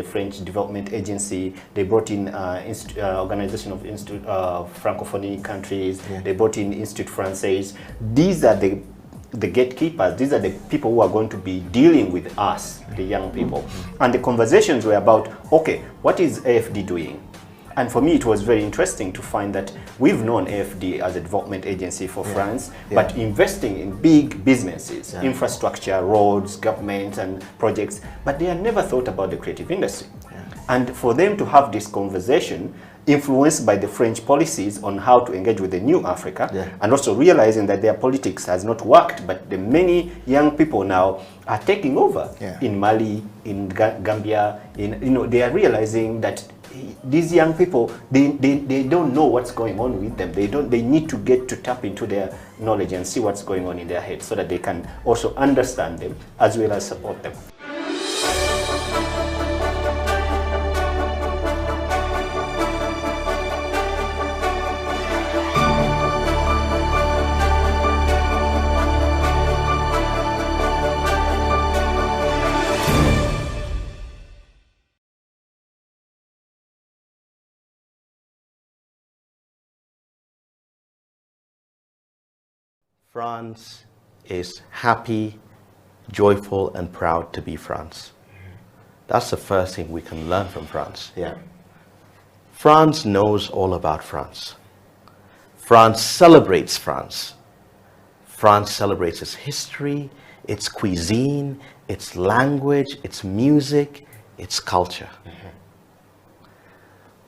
French Development Agency. They brought in Organization of Francophonie countries. Yeah. They brought in Institut Français. These are the gatekeepers. These are the people who are going to be dealing with us, the young people. And the conversations were about, okay, what is AFD doing? And for me, it was very interesting to find that we've known AFD as a development agency for France, but investing in big businesses, infrastructure, roads, government, and projects, but they had never thought about the creative industry. And for them to have this conversation, influenced by the French policies on how to engage with the new Africa, and also realizing that their politics has not worked, but the many young people now are taking over in Mali, in Gambia, they are realizing that these young people, they don't know what's going on with them. They need to get to tap into their knowledge and see what's going on in their head so that they can also understand them as well as support them. France is happy, joyful, and proud to be France. That's the first thing we can learn from France. France knows all about France. France celebrates France. France celebrates its history, its cuisine, its language, its music, its culture.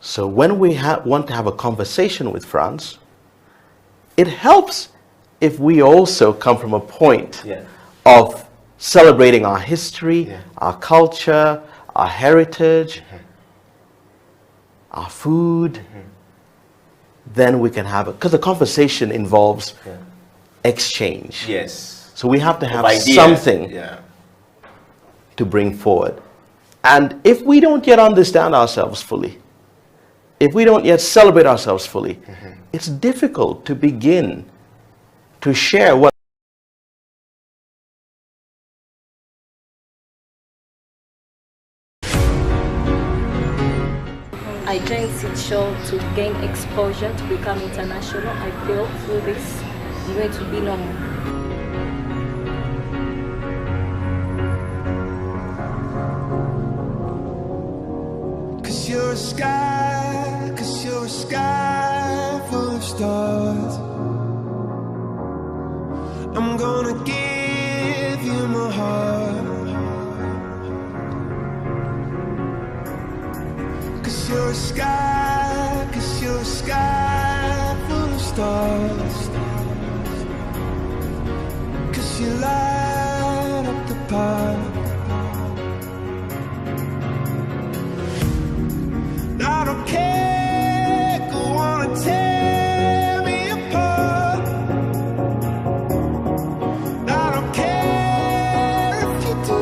So when we want to have a conversation with France, it helps if we also come from a point of celebrating our history, our culture, our heritage, our food, then we can have it. Because the conversation involves exchange. So we have to have something to bring forward. And if we don't yet understand ourselves fully, if we don't yet celebrate ourselves fully, it's difficult to begin to share what I joined Seed Show to gain exposure, to become international. I feel through this I'm going to be normal. Cause you're a sky full of stars. I'm gonna give you my heart. Cause you're a sky full of stars. Cause you light up the path. I don't care, go on and tear me apart. I don't care if you do.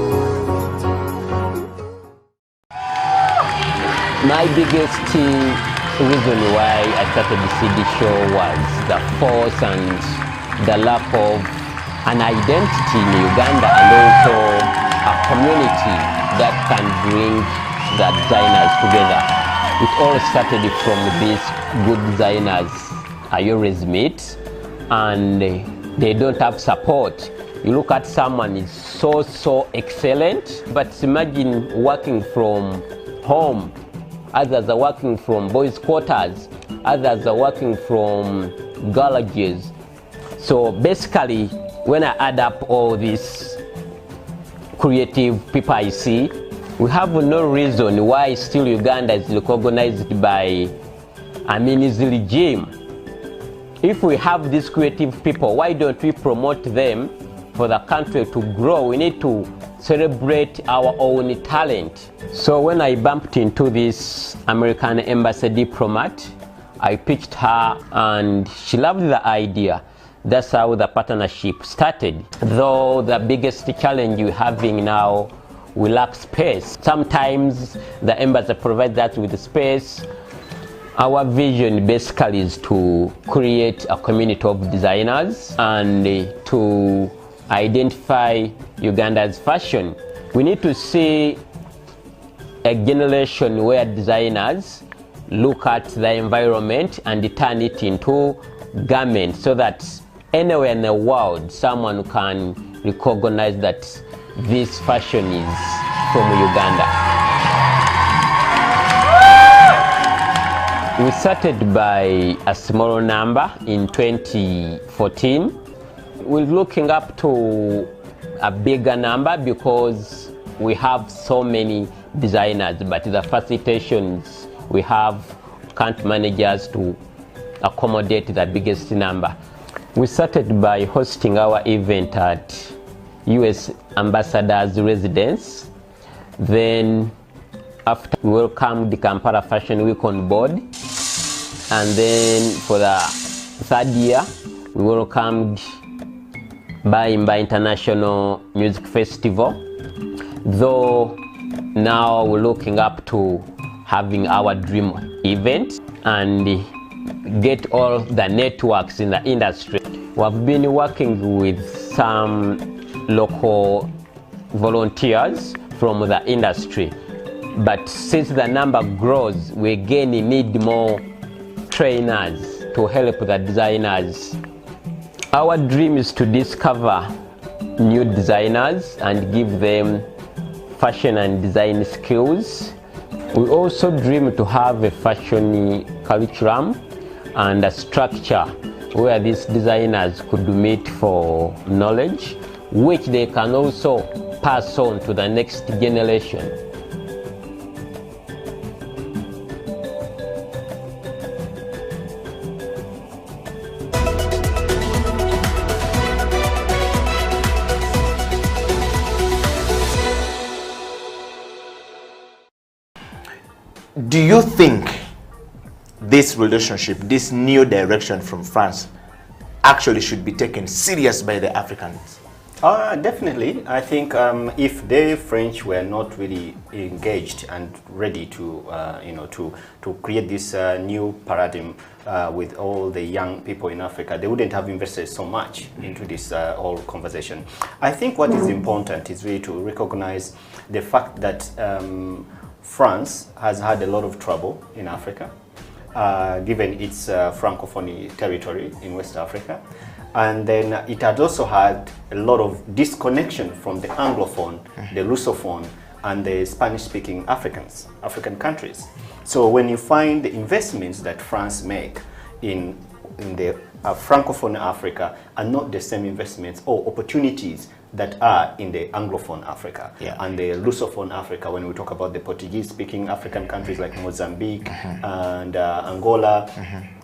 My biggest reason why I started the CD show was the force and the lack of an identity in Uganda, and also a community that can bring the designers together. It all started from these good designers I always meet, and they don't have support. You look at someone is so excellent, but imagine working from home. Others are working from boys' quarters. Others are working from garages. So basically, when I add up all these creative people I see, we have no reason why still Uganda is recognized by Amini's regime. If we have these creative people, why don't we promote them for the country to grow? We need to celebrate our own talent. So when I bumped into this American embassy diplomat, I pitched her and she loved the idea. That's how the partnership started. Though the biggest challenge we're having now, we lack space. Sometimes the embassy provides us with space. Our vision basically is to create a community of designers and to identify Uganda's fashion. We need to see a generation where designers look at the environment and turn it into garments so that anywhere in the world someone can recognize that this fashion is from Uganda. We started by a small number in 2014. We're looking up to a bigger number because we have so many designers, but the facilitations we have can't manage us to accommodate the biggest number. We started by hosting our event at US Ambassador's residence. Then after we welcomed the Kampala Fashion Week on board, and then for the third year we welcomed Bayimba International Music Festival, though now we're looking up to having our dream event and get all the networks in the industry. We've been working with some local volunteers from the industry, but since the number grows, we again need more trainers to help the designers. Our dream is to discover new designers and give them fashion and design skills. We also dream to have a fashion curriculum and a structure where these designers could meet for knowledge, which they can also pass on to the next generation. Do you think this relationship, this new direction from France, actually should be taken serious by the Africans? Definitely. I think if the French were not really engaged and ready to, to create this new paradigm with all the young people in Africa, they wouldn't have invested so much into this whole conversation. I think what is important is really to recognize the fact that France has had a lot of trouble in Africa, given its Francophone territory in West Africa. And then it had also had a lot of disconnection from the Anglophone, the Russophone, and the Spanish-speaking African countries. So when you find the investments that France make in the Francophone Africa are not the same investments or opportunities that are in the Anglophone Africa and the Russophone Africa, when we talk about the Portuguese-speaking African countries like Mozambique and Angola.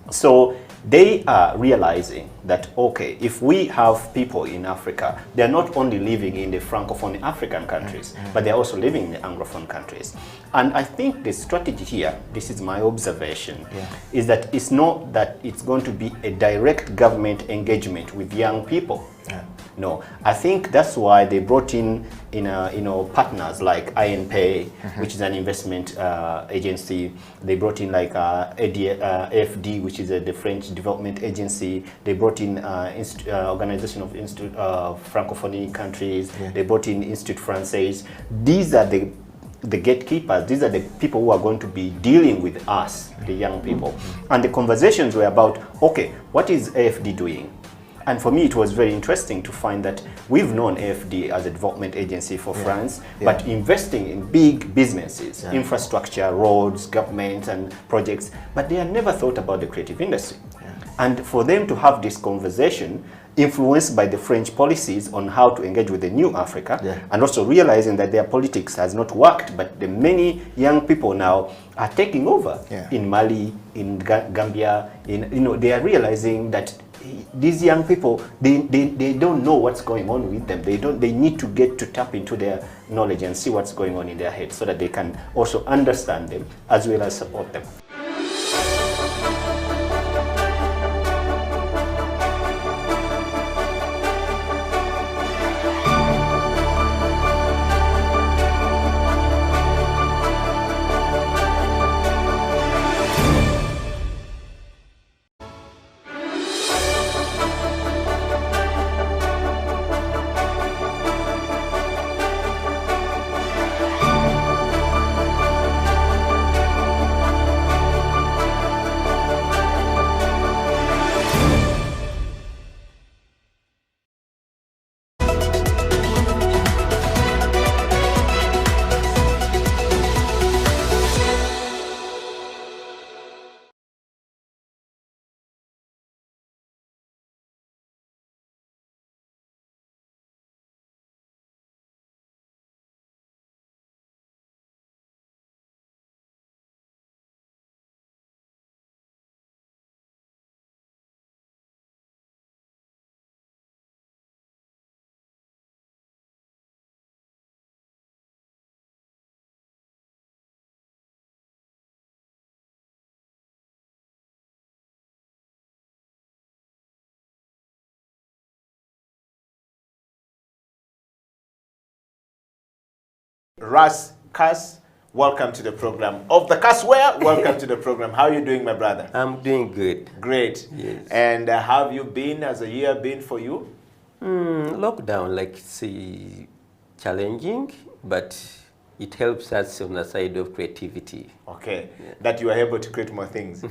So they are realizing that, okay, if we have people in Africa, they're not only living in the Francophone African countries, but they're also living in the Anglophone countries. And I think the strategy here, this is my observation, is that it's not that it's going to be a direct government engagement with young people. No, I think that's why they brought in partners like INPay, which is an investment agency. They brought in like AFD, which is the French development agency. They brought in Organization of Francophone countries. They brought in Institut Français. These are the gatekeepers. These are the people who are going to be dealing with us, the young people. And the conversations were about, okay, what is AFD doing? And for me, it was very interesting to find that we've known AFD as a development agency for France, but investing in big businesses, infrastructure, roads, government, and projects, but they had never thought about the creative industry. And for them to have this conversation, influenced by the French policies on how to engage with the new Africa, and also realizing that their politics has not worked, but the many young people now are taking over in Mali, in Gambia, they are realizing that these young people, they don't know what's going on with them. They need to get to tap into their knowledge and see what's going on in their heads so that they can also understand them as well as support them. Ras Kas, welcome to the program. Of the Kas Wear, welcome to the program. How are you doing, my brother? I'm doing good. Great. Yes. And how have you been? Has a year been for you? Lockdown, like, it's challenging, but it helps us on the side of creativity. Okay, that you are able to create more things.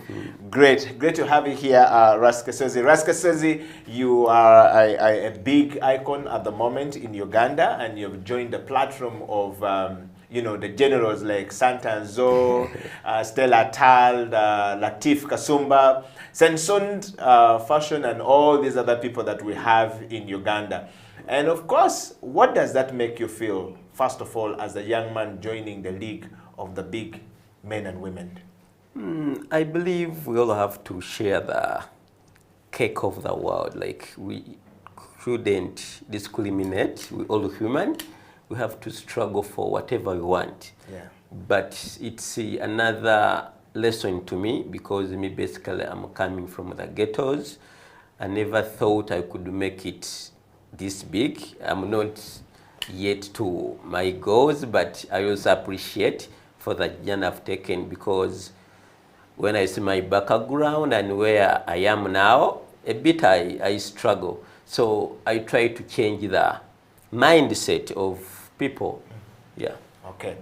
Great to have you here, Ras Kasozi. Ras Kasozi, you are a big icon at the moment in Uganda, and you've joined the platform of the generals like Santanzo, Stella Tal, Latif Kasumba, Sensund Fashion, and all these other people that we have in Uganda. And of course, what does that make you feel, first of all, as a young man joining the league of the big men and women? I believe we all have to share the cake of the world. Like, we shouldn't discriminate. We're all human. We have to struggle for whatever we want. Yeah. But it's another lesson to me, because me basically I'm coming from the ghettos. I never thought I could make it this big. I'm not yet to my goals, but I also appreciate for the journey I've taken, because when I see my background and where I am now, a bit I struggle. So I try to change the mindset of people. Yeah. Okay.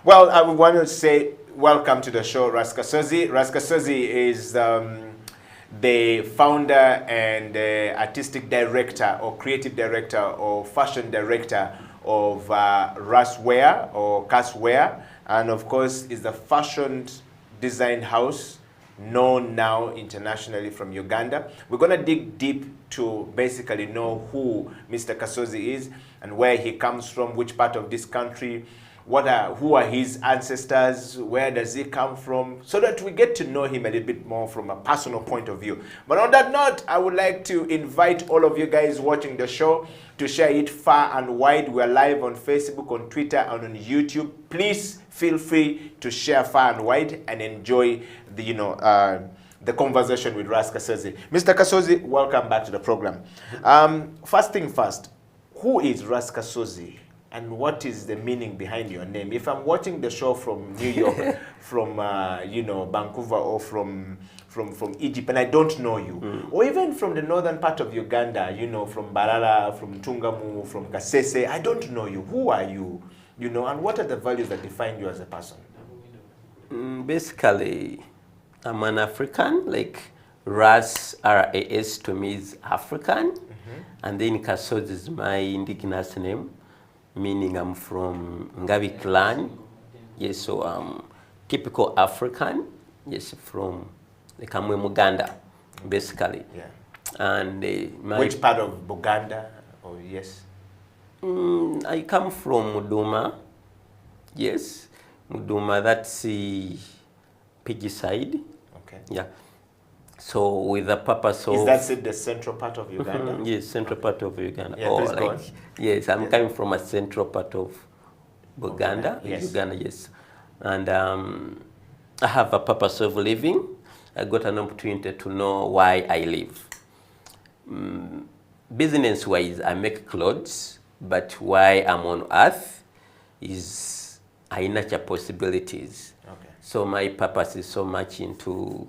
Well, I want to say welcome to the show, Ras Kasozi. Ras Kasozi is the founder and artistic director or creative director or fashion director of Ras Wear or Kas Wear, and of course is the fashion design house known now internationally from Uganda. We're going to dig deep to basically know who Mr. Kasozi is and where he comes from, which part of this country, who are his ancestors, where does he come from, so that we get to know him a little bit more from a personal point of view. But on that note, I would like to invite all of you guys watching the show to share it far and wide. We're live on Facebook, on Twitter, and on YouTube. Please feel free to share far and wide and enjoy the conversation with Ras Kasozi. Mr. Kasozi, welcome back to the program. First thing first, who is Ras Kasozi? And what is the meaning behind your name? If I'm watching the show from New York, from Vancouver, or from Egypt, and I don't know you, or even from the northern part of Uganda, from Barara, from Tungamu, from Kasese, I don't know you. Who are you? And what are the values that define you as a person? Basically, I'm an African. Like, Ras, R-A-S, to me is African. And then Kasozi is my indigenous name, meaning I'm from Ngabi clan. Yes, so I'm typical African. Yes, from like I'm in Uganda, basically. Yeah. And which part of Buganda? Oh, yes. I come from Muduma. Yes, Muduma. That's the Pigi side. Okay. Yeah. So with the purpose of... Is that the central part of Uganda? Yes, central part of Uganda. Yeah, please go on. Yes, I'm coming from a central part of Uganda. Yes. Uganda, yes. And I have a purpose of living. I got an opportunity to know why I live. Business-wise, I make clothes, but why I'm on earth is I nurture possibilities. Okay. So my purpose is so much into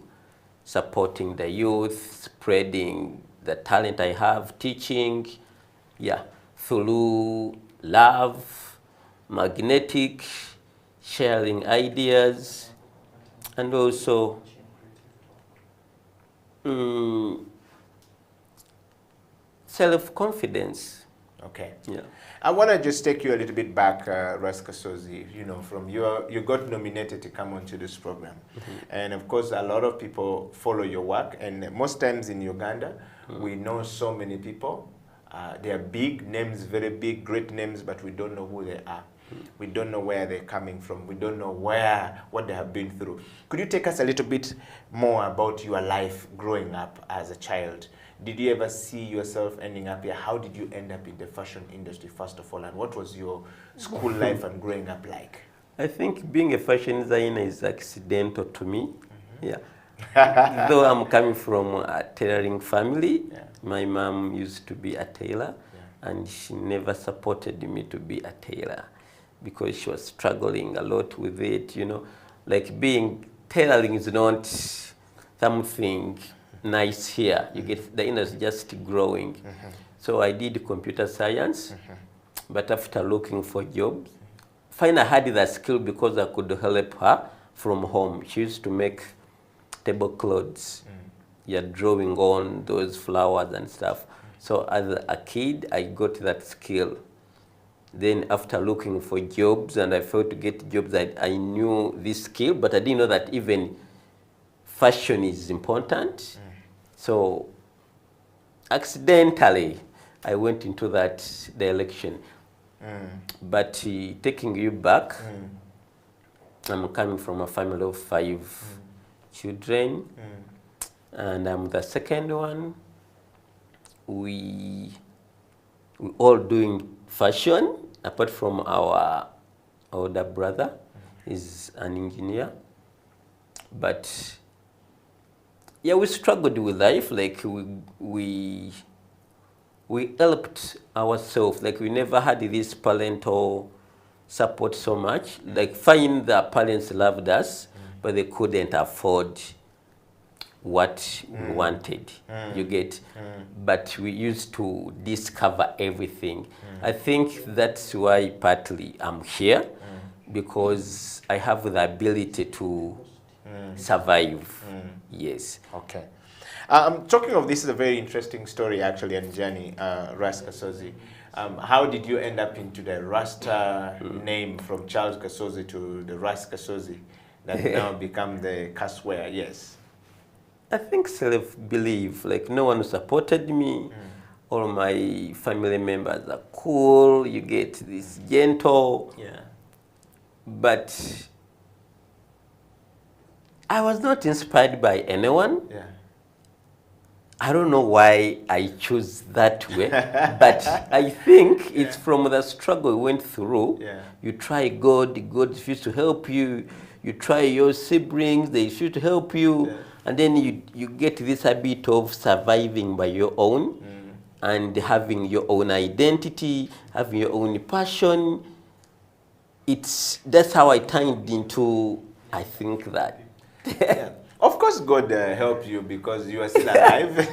supporting the youth, spreading the talent I have, teaching, through love, magnetic, sharing ideas, and also self-confidence. Okay. Yeah. I want to just take you a little bit back, Ras Kasozi. From you got nominated to come onto this program, and of course, a lot of people follow your work. And most times in Uganda, we know so many people. They are big names, very big, great names, but we don't know who they are. We don't know where they're coming from. We don't know what they have been through. Could you take us a little bit more about your life growing up as a child? Did you ever see yourself ending up here? How did you end up in the fashion industry, first of all? And what was your school life and growing up like? I think being a fashion designer is accidental to me. Yeah. Though I'm coming from a tailoring family, my mom used to be a tailor, and she never supported me to be a tailor. because she was struggling a lot with it, you know. Like tailoring is not something nice here. You get the industry just growing. So I did computer science, but after looking for jobs, finally I had the skill because I could help her from home. She used to make tablecloths. You're drawing on those flowers and stuff. So as a kid, I got that skill. Then after looking for jobs, and I failed to get jobs, I knew this skill, but I didn't know that even fashion is important. So accidentally, I went into that direction. But taking you back, I'm coming from a family of 5 children, and I'm the second one. We all doing fashion, apart from our older brother, is an engineer. But yeah, we struggled with life. Like we helped ourselves. Like we never had this parental support so much. Like fine, the parents loved us, but they couldn't afford what we wanted. You get, but we used to discover everything. I think that's why partly I'm here, because I have the ability to survive. Yes. Okay. Talking of this is a very interesting story actually and journey, Ras Kasozi. How did you end up into the Rasta name from Charles Kasozi to the Ras Kasozi that now become the Kas Wear? Yes. I think self-belief, like no one supported me. All my family members are cool, you get this gentle. Yeah. But I was not inspired by anyone. Yeah. I don't know why I choose that way, but I think it's from the struggle we went through. Yeah. You try God, God used to help you. You try your siblings, they used to help you. Yeah. And then you get this habit of surviving by your own and having your own identity, having your own passion. That's how I turned into, I think that. Yeah. Of course, God helped you because you are still alive.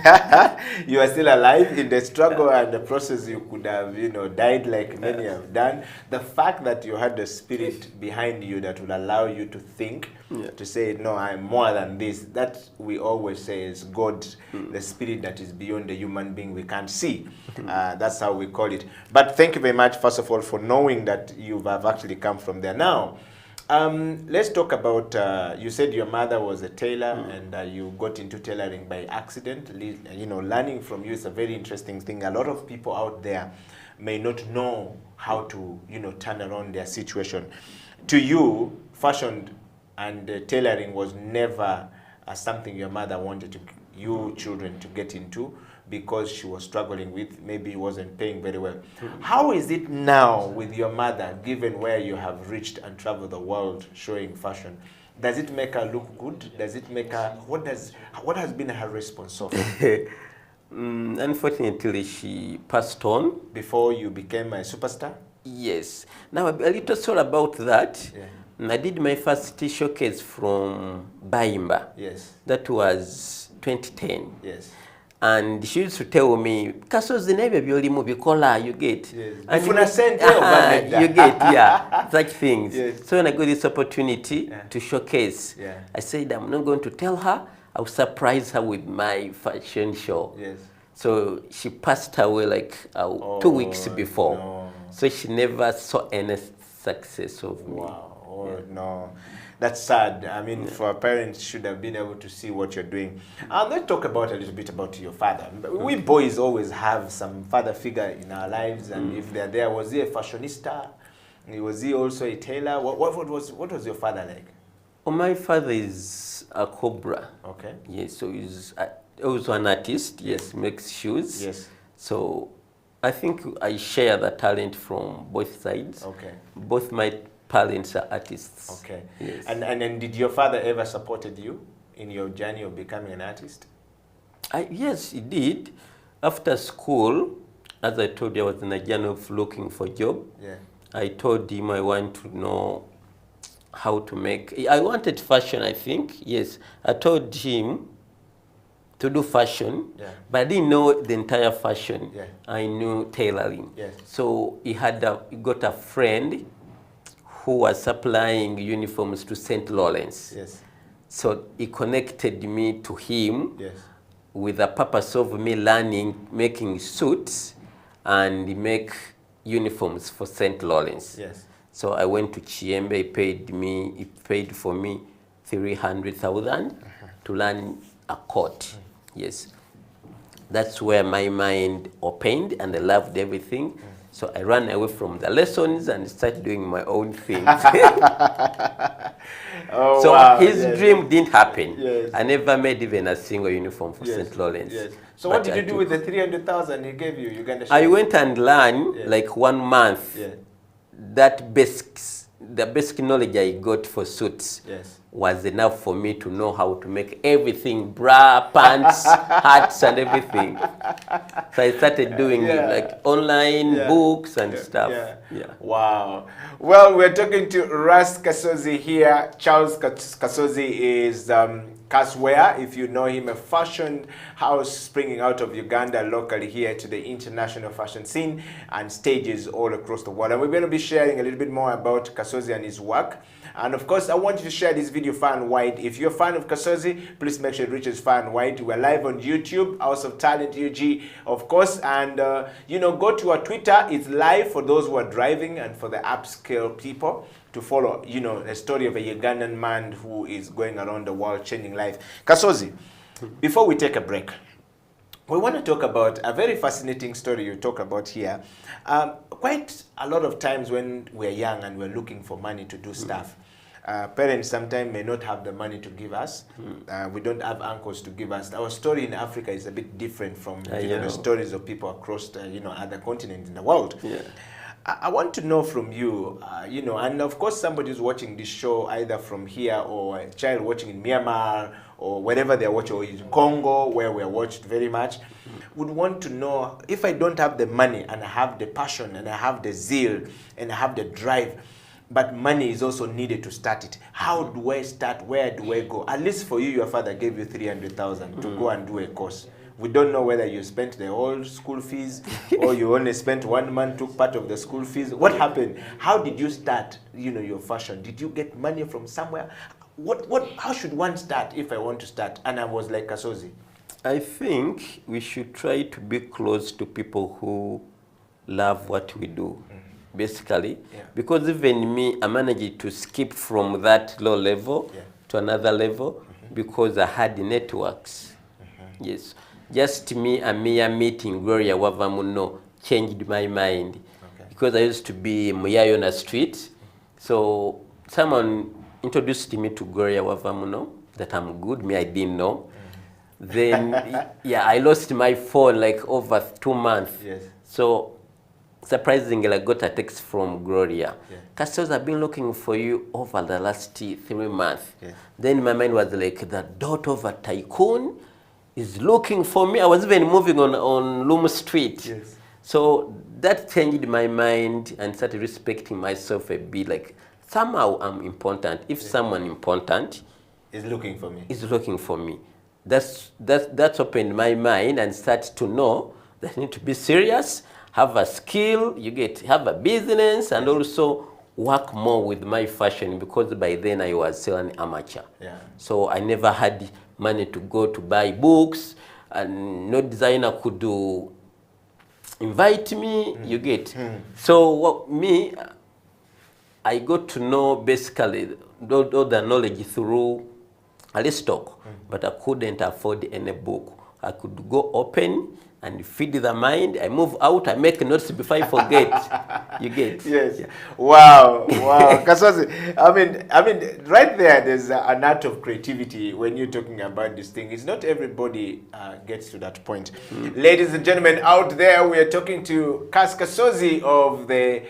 You are still alive in the struggle and the process. You could have, died like many have done. The fact that you had the spirit behind you that will allow you to think, to say, no, I'm more than this. That we always say is God, the spirit that is beyond the human being we can't see. That's how we call it. But thank you very much, first of all, for knowing that you have actually come from there. Now, let's talk about, you said your mother was a tailor and you got into tailoring by accident. Learning from you is a very interesting thing. A lot of people out there may not know how to, turn around their situation. To you, fashion and tailoring was never something your mother wanted you children to get into, because she was struggling with, maybe wasn't paying very well. How is it now with your mother, given where you have reached and traveled the world showing fashion? Does it make her look good? Does it make her, what has been her response so far? Unfortunately, she passed on. Before you became a superstar? Yes. Now, a little story about that. Yeah. I did my first showcase from Baimba. Yes. That was 2010. Yes. And she used to tell me, Kasozi nebe byolimu bikola, you get. Yes. And you get, yeah, such things. Yes. So when I got this opportunity to showcase, I said, I'm not going to tell her. I'll surprise her with my fashion show. Yes. So she passed away like 2 weeks before. No. So she never saw any success of me. Wow. Oh, no. That's sad. I mean, for parents should have been able to see what you're doing. Let's talk about a little bit about your father. We boys always have some father figure in our lives, and if they're there, was he a fashionista? Was he also a tailor? What was your father like? Oh, my father is a cobra. Okay. Yes, so he's also an artist. Yes, makes shoes. Yes. So I think I share the talent from both sides. Okay. Both my parents are artists. Okay. Yes. And did your father ever supported you in your journey of becoming an artist? Yes, he did. After school, as I told you, I was in a journey of looking for a job. Yeah. I told him I want to know how to make. I wanted fashion, I think. Yes, I told him to do fashion, but I didn't know the entire fashion. I knew tailoring. So he got a friend who was supplying uniforms to St. Lawrence. So he connected me to him with the purpose of me learning making suits and make uniforms for St. Lawrence. So I went to Chiembe. He paid for me 300,000 to learn a coat. Yes, that's where my mind opened, and I loved everything. So I ran away from the lessons and started doing my own thing. His dream didn't happen. I never made even a single uniform for St. Lawrence. So what did you do with the 300,000 he gave you, Uganda? I went and learned like 1 month the basic knowledge I got for suits was enough for me to know how to make everything, bra, pants, hats, and everything. So I started doing like online books and stuff. Wow. Well, we're talking to Ras Kasozi here. Charles Kasozi is Kas Wear, if you know him, a fashion house springing out of Uganda locally here to the international fashion scene and stages all across the world. And we're going to be sharing a little bit more about Kasozi and his work. And of course, I want you to share this video far and wide. If you're a fan of Kasozi, please make sure it reaches far and wide. We're live on YouTube, House of Talent UG, of course. And, you know, go to our Twitter. It's live for those who are driving and for the upscale people to follow, you know, the story of a Ugandan man who is going around the world changing life. Kasozi, before we take a break, we want to talk about a very fascinating story you talk about here. Quite a lot of times when we're young and we're looking for money to do stuff, parents sometimes may not have the money to give us. We don't have uncles to give us. Our story in Africa is a bit different from the stories of people across the, you know, other continents in the world. I want to know from you, you know, and of course somebody who's watching this show either from here or a child watching in Myanmar or wherever they're watching, or in Congo where we're watched very much, would want to know, if I don't have the money and I have the passion and I have the zeal and I have the drive, but money is also needed to start it, how do I start? Where do I go? At least for you, your father gave you 300,000 to go and do a course. We don't know whether you spent the whole school fees or you only spent 1 month, took part of the school fees. What happened? How did you start, you know, your fashion? Did you get money from somewhere? How should one start if I want to start? And I was like Kasozi. I think we should try to be close to people who love what we do, basically. Because even me, I managed to skip from that low level to another level because I had networks. Yes. Just me and Mia meeting Gloria Wavamuno changed my mind. Because I used to be Muyayona Street. So someone introduced me to Gloria Wavamuno, that I'm good, me I didn't know. Then, I lost my phone like over 2 months. So surprisingly, I got a text from Gloria. Kasozi, I've been looking for you over the last 3 months. Then my mind was like, the daughter of a tycoon is looking for me. I was even moving on Lumu Street. So that changed my mind and started respecting myself a bit. Like, somehow I'm important. If someone important is looking for me, that's opened my mind and started to know that I need to be serious, have a skill, have a business, and also work more with my fashion, because by then I was still an amateur. So I never had money to go to buy books, and no designer could invite me, So I got to know basically all the knowledge through Alistock, but I couldn't afford any book. I could go open and feed the mind. I move out, I make notes before I forget. Wow. Kasozi, I mean, right there's an art of creativity when you're talking about this thing. It's not everybody gets to that point. Ladies and gentlemen out there, we are talking to Kas Kasozi of the,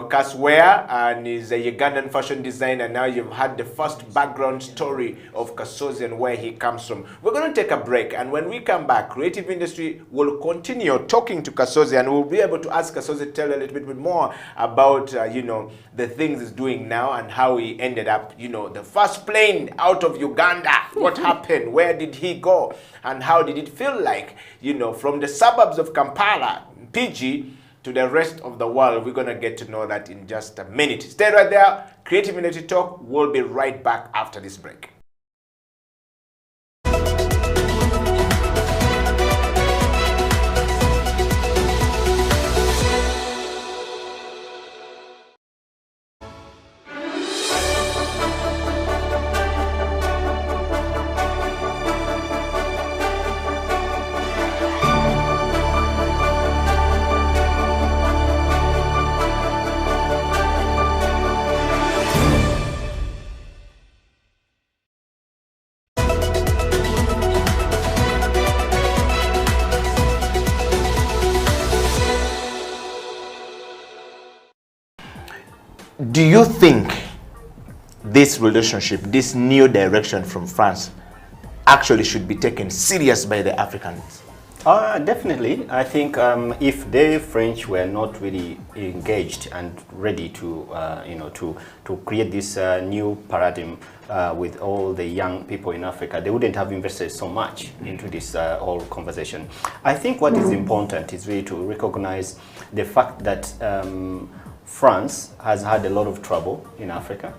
Kas Wear, and is a Ugandan fashion designer. Now you've had the first background story of Kasozi and where he comes from. We're going to take a break, and when we come back, creative industry will will continue talking to Kasozi, and we'll be able to ask Kasozi to tell a little bit more about, you know, the things he's doing now and how he ended up, you know, the first plane out of Uganda. What happened? Where did he go? And how did it feel like, you know, from the suburbs of Kampala, PG, to the rest of the world? We're going to get to know that in just a minute. Stay right there. Creative Unity Talk. We'll be right back after this break. Do you think this relationship, this new direction from France, actually should be taken serious by the Africans? Definitely. I think if the French were not really engaged and ready to, you know, to create this new paradigm with all the young people in Africa, they wouldn't have invested so much into this whole conversation. I think what is important is really to recognize the fact that France has had a lot of trouble in Africa,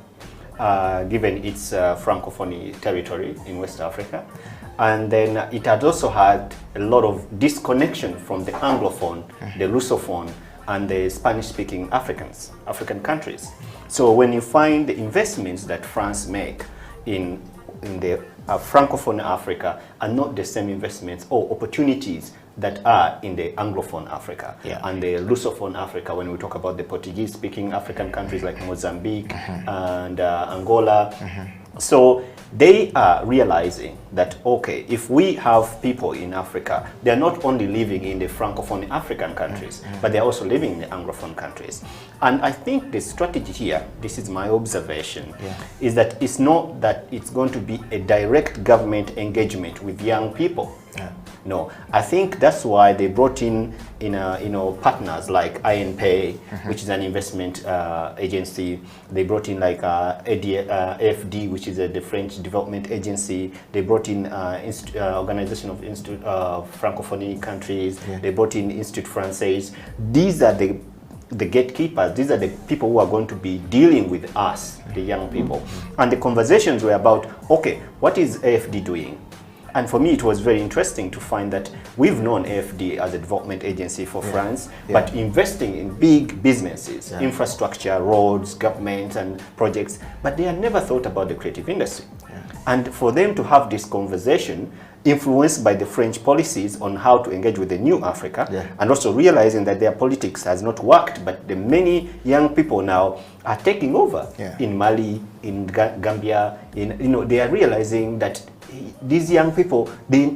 given its Francophone territory in West Africa. And then it had also had a lot of disconnection from the Anglophone, the Russophone, and the Spanish-speaking African countries. So when you find the investments that France make in the Francophone Africa are not the same investments or opportunities that are in the Anglophone Africa and the Russophone Africa, when we talk about the Portuguese-speaking African countries like Mozambique and Angola. So they are realizing that, okay, if we have people in Africa, they're not only living in the Francophone African countries, but they're also living in the Anglophone countries. And I think the strategy here, this is my observation, is that it's not that it's going to be a direct government engagement with young people. No, I think that's why they brought in, you know, partners like INPay, which is an investment agency. They brought in like AFD, which is the French development agency. They brought in Organization of Institute Francophone countries. They brought in Institut Français. These are the gatekeepers. These are the people who are going to be dealing with us, the young people. And the conversations were about, okay, what is AFD doing? And for me, it was very interesting to find that we've known AFD as a development agency for France, but investing in big businesses, infrastructure, roads, government, and projects, but they had never thought about the creative industry. And for them to have this conversation, influenced by the French policies on how to engage with the new Africa, and also realizing that their politics has not worked, but the many young people now are taking over in Mali, in Gambia, they are realizing that these young people, they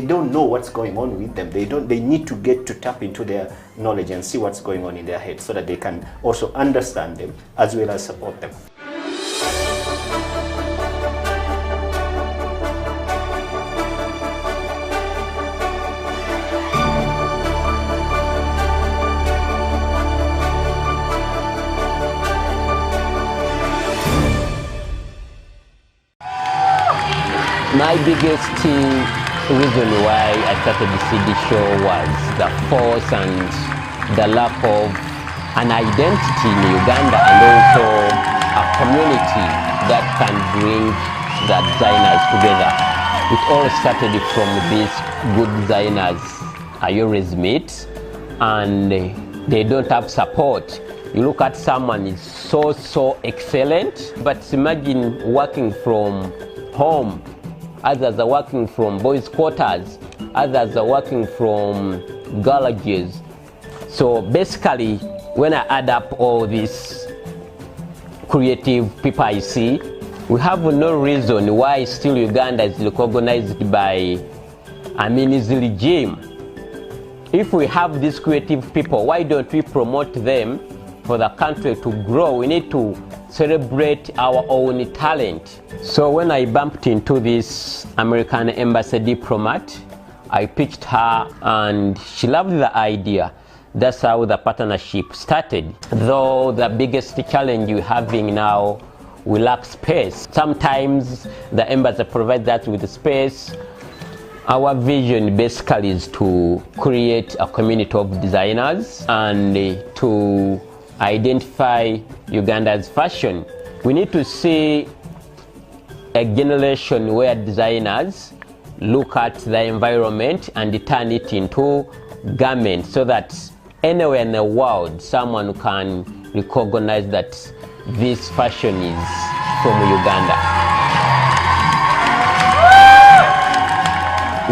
don't know what's going on with them. They need to get to tap into their knowledge and see what's going on in their heads so that they can also understand them as well as support them. My biggest reason why I started the CD show was the force and the lack of an identity in Uganda, and also a community that can bring the designers together. It all started from these good designers I always meet, and they don't have support. You look at someone is so excellent, but imagine working from home. Others are working from boys' quarters, others are working from garages. So basically, when I add up all these creative people I see, we have no reason why still Uganda is recognized by his regime. If we have these creative people, why don't we promote them for the country to grow? We need to celebrate our own talent. So when I bumped into this American embassy diplomat, I pitched her and she loved the idea. That's how the partnership started. Though the biggest challenge we're having now, we lack space. Sometimes the embassy provides us with space. Our vision basically is to create a community of designers and to identify Uganda's fashion. We need to see a generation where designers look at the environment and turn it into garments so that anywhere in the world someone can recognize that this fashion is from Uganda.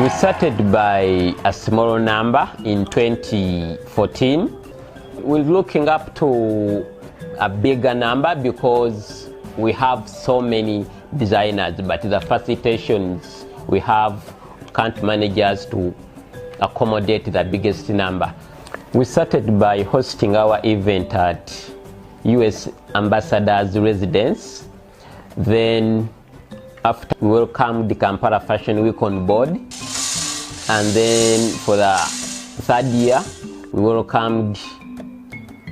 We started by a small number in 2014. We're looking up to a bigger number because we have so many designers, but the facilitations we have can't manage us to accommodate the biggest number. We started by hosting our event at US Ambassador's residence. Then after we welcomed the Kampala Fashion Week on board. And then for the third year, we welcomed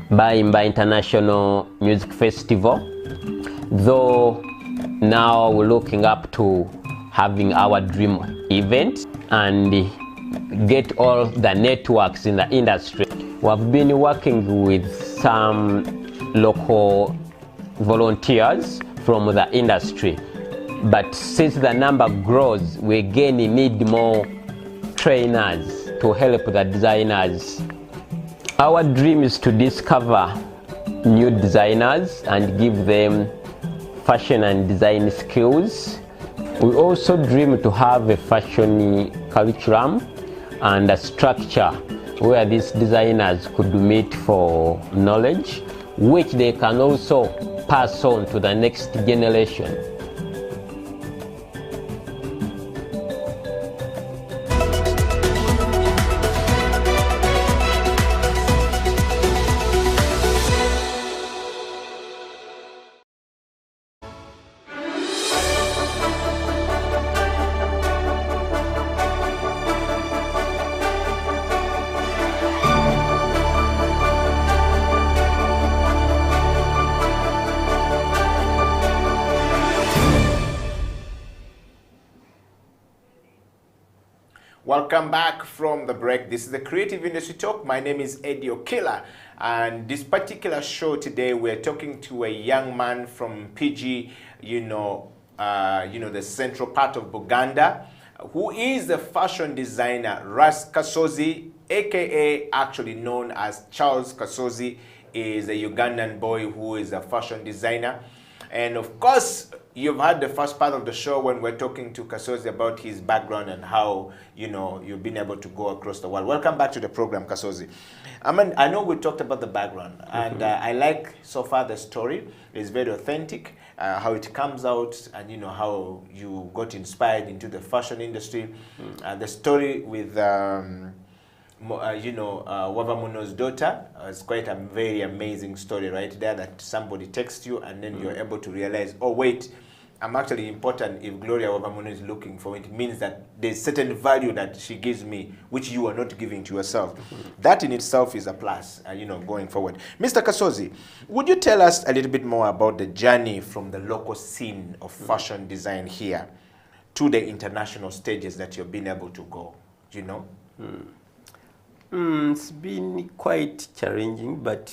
Bayimba International Music Festival. Though now we're looking up to having our dream event and get all the networks in the industry. We have been working with some local volunteers from the industry, but since the number grows, we again need more trainers to help the designers. Our dream is to discover new designers and give them fashion and design skills. We also dream to have a fashion curriculum and a structure where these designers could meet for knowledge, which they can also pass on to the next generation. Welcome back from the break. This is the Creative Industry Talk. My name is Eddie Okila, and this particular show today we're talking to a young man from PG, the central part of Buganda, who is the fashion designer Ras Kasozi, a.k.a. actually known as Charles Kasozi, is a Ugandan boy who is a fashion designer. And of course, you've had the first part of the show when we're talking to Kasozi about his background and how, you've been able to go across the world. Welcome back to the program, Kasozi. I know we talked about the background, and I like so far the story. It's very authentic, how it comes out, and how you got inspired into the fashion industry. The story with Wavamuno's daughter is quite a very amazing story right there, that somebody texts you and then you're able to realize, oh wait, I'm actually important. If Gloria Wavamuno is looking for it, means that there's certain value that she gives me which you are not giving to yourself. That in itself is a plus, going forward. Mr. Kasozi, would you tell us a little bit more about the journey from the local scene of fashion design here to the international stages that you've been able to go, It's been quite challenging, but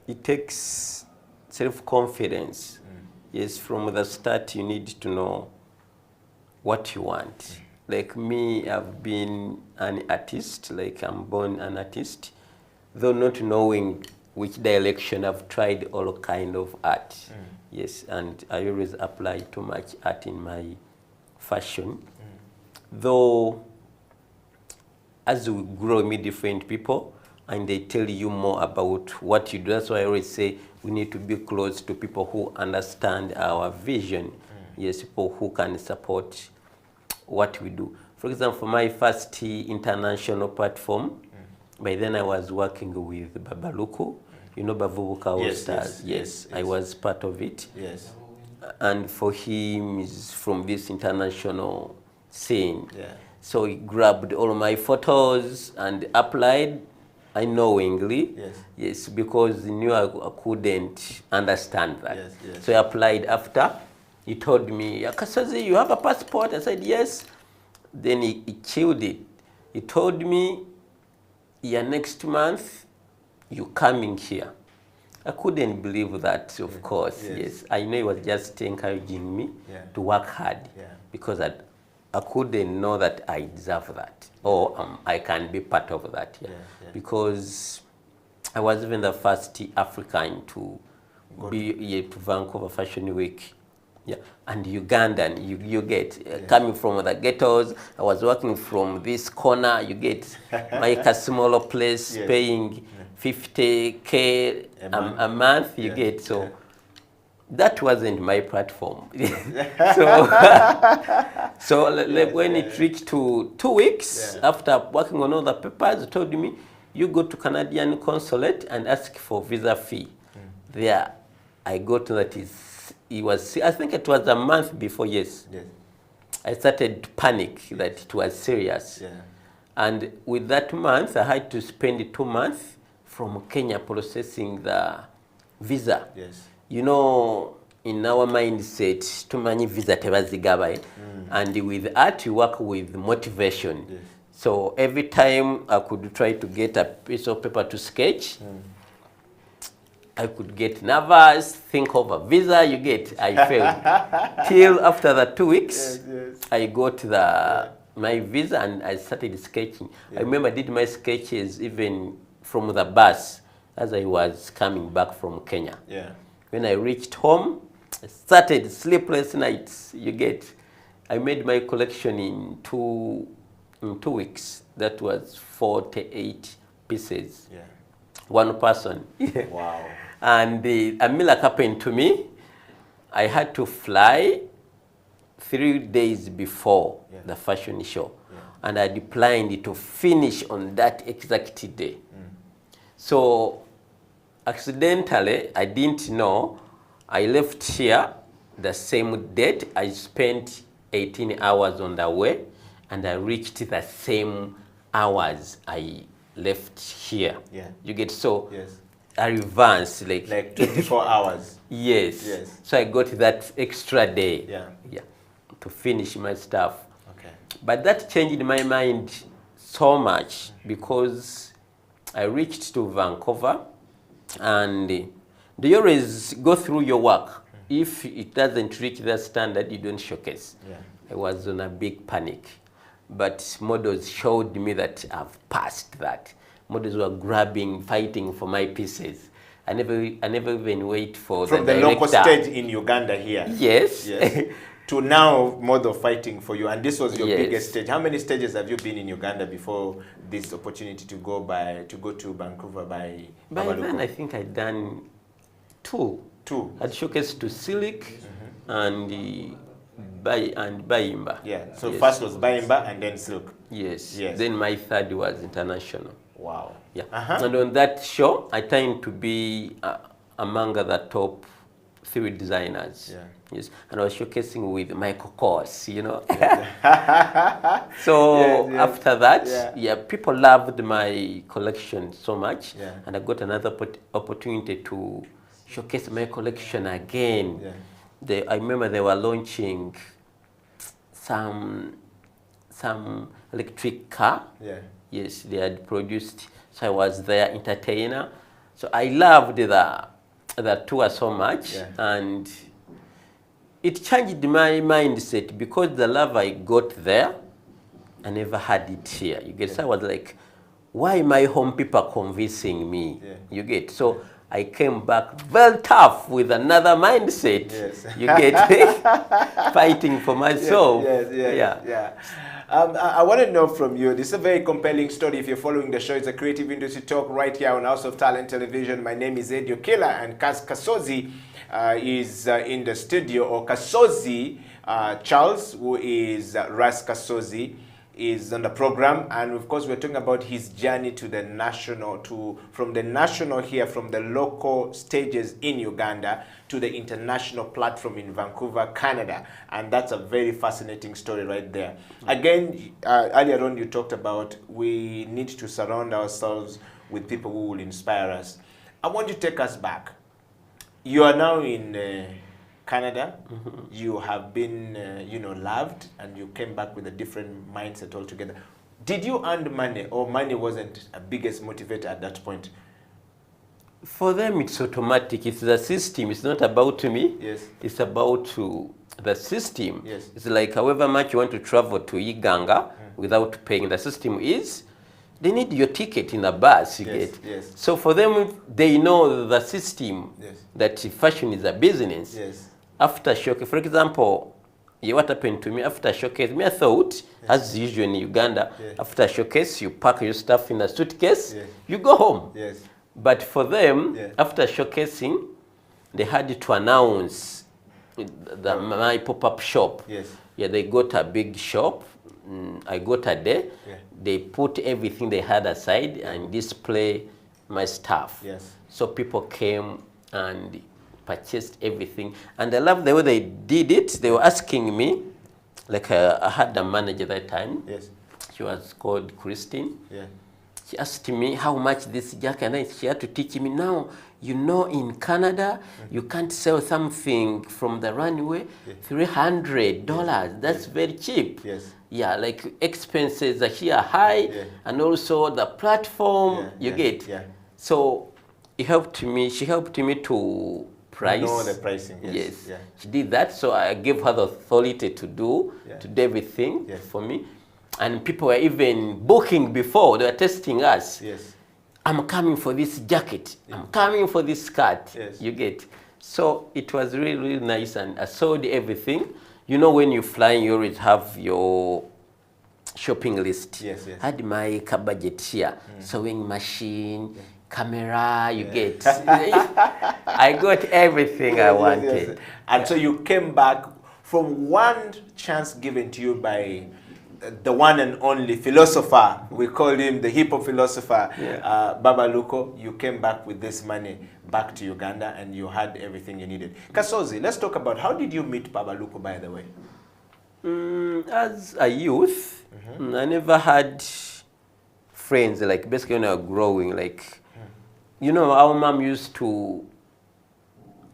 it takes self-confidence. Yes, from the start you need to know what you want. Like me, I've been an artist, like I'm born an artist, though not knowing which direction. I've tried all kind of art. Yes, and I always apply too much art in my fashion. Though as we grow, meet different people, and they tell you more about what you do. That's why I always say we need to be close to people who understand our vision. Yes, people who can support what we do. For example, my first international platform, by then I was working with Babaluku, Bavubuka All Stars. Yes, I was part of it. And for him, is from this international scene. So he grabbed all my photos and applied unknowingly. Yes. Yes, because he knew I couldn't understand that. Yes, yes. So I applied after. He told me, Kasozi, you have a passport? I said, yes. Then he chilled it. He told me, yeah, next month, you coming here. I couldn't believe that, of course, yes. I know he was just encouraging me to work hard because I couldn't know that I deserve that or I can be part of that. Because I was even the first African to be to Vancouver Fashion Week. Yeah, and Ugandan, you get coming from the ghettos. I was working from this corner. You get like a smaller place, paying 50K a month. You get so that wasn't my platform. When it reached to 2 weeks after working on all the papers, they told me, you go to Canadian consulate and ask for visa fee. There, I got that I think it was a month before, I started to panic that it was serious. And with that month, I had to spend 2 months from Kenya processing the visa. You know, in our mindset, too many visa tebazigaba. And with art, you work with motivation. So every time I could try to get a piece of paper to sketch, I could get nervous, think of a visa, I failed. Till after the 2 weeks, I got my visa and I started sketching. I remember I did my sketches even from the bus as I was coming back from Kenya. When I reached home, I started sleepless nights. I made my collection in two weeks. That was 48 pieces. One person. Wow. And a miracle happened to me. I had to fly 3 days before the fashion show. And I planned to finish on that exact day. So accidentally, I didn't know, I left here the same date. I spent 18 hours on the way and I reached the same hours I left here. You get so I advanced like 24 hours. Yes. So I got that extra day to finish my stuff. But that changed my mind so much because I reached to Vancouver and they always go through your work. If it doesn't reach that standard, you don't showcase. I was on a big panic. But models showed me that I've passed that. Models were grabbing, fighting for my pieces. I never even wait for from the local stage in Uganda here. To now model fighting for you, and this was your biggest stage. How many stages have you been in Uganda before this opportunity to go to Vancouver by then? I think I'd done two. I'd showcased to Silk and Bayimba. So first was Bayimba and then Silk. Then my third was international. Wow. And on that show, I tend to be among the top 3 designers. And I was showcasing with Michael Kors, you know. So after that, people loved my collection so much, and I got another opportunity to showcase my collection again. I remember they were launching some electric car. They had produced. So I was their entertainer. So I loved the tour so much, and it changed my mindset because the love I got there, I never had it here. So I was like, why my home people are convincing me? So I came back very tough with another mindset. Fighting for myself. I want to know from you, this is a very compelling story. If you're following the show, it's a Creative Industry Talk right here on House of Talent Television. My name is Eddie Okila, and Kas Kasozi is in the studio, or Kasozi Charles, who is Ras Kasozi, is on the program, and of course we're talking about his journey to the national, from the national here, from the local stages in Uganda to the international platform in Vancouver, Canada, and that's a very fascinating story right there. Again, earlier on you talked about we need to surround ourselves with people who will inspire us. I want you to take us back. You are now in Canada. You have been, loved, and you came back with a different mindset altogether. Did you earn money, or money wasn't a biggest motivator at that point? For them, it's automatic. It's the system. It's not about me. Yes. It's about the system. Yes. It's like however much you want to travel to Iganga without paying, the system is, they need your ticket in the bus, you Yes, get. yes. So for them, they know the system, Yes. that fashion is a business. Yes. After showcase, for example, what happened to me after showcase, I thought, as usual in Uganda, after showcase, you pack your stuff in a suitcase, you go home. Yes. But for them, after showcasing, they had to announce my pop-up shop. Yes. Yeah, they got a big shop. I got a day. Yeah. They put everything they had aside and display my stuff. Yes. So people came and purchased everything. And I love the way they did it. They were asking me, like I had a manager that time. Yes. She was called Christine. Yeah. She asked me how much this jacket, and she had to teach me, now, in Canada, you can't sell something from the runway, $300. That's very cheap. Yes. Yeah, like expenses are here high, and also the platform, you get. Yeah. So she helped me to price. Know the pricing. Yes. Yes. Yeah. She did that, so I gave her the authority to do everything for me. And people were even booking before. They were testing us. Yes. I'm coming for this jacket. I'm coming for this skirt. Yes. You get. So it was really, really nice, and I sold everything. When you're flying, you always have your shopping list. Yes, yes. I had my budget here, sewing machine, camera, you get. I got everything I wanted. Yes. And so you came back from one chance given to you by the one and only philosopher. We call him the hip hop philosopher, Baba Luko. You came back with this money back to Uganda, and you had everything you needed. Kasozi, let's talk about, how did you meet Baba Luko, by the way? As a youth, I never had friends, like basically when I was growing, like, our mom used to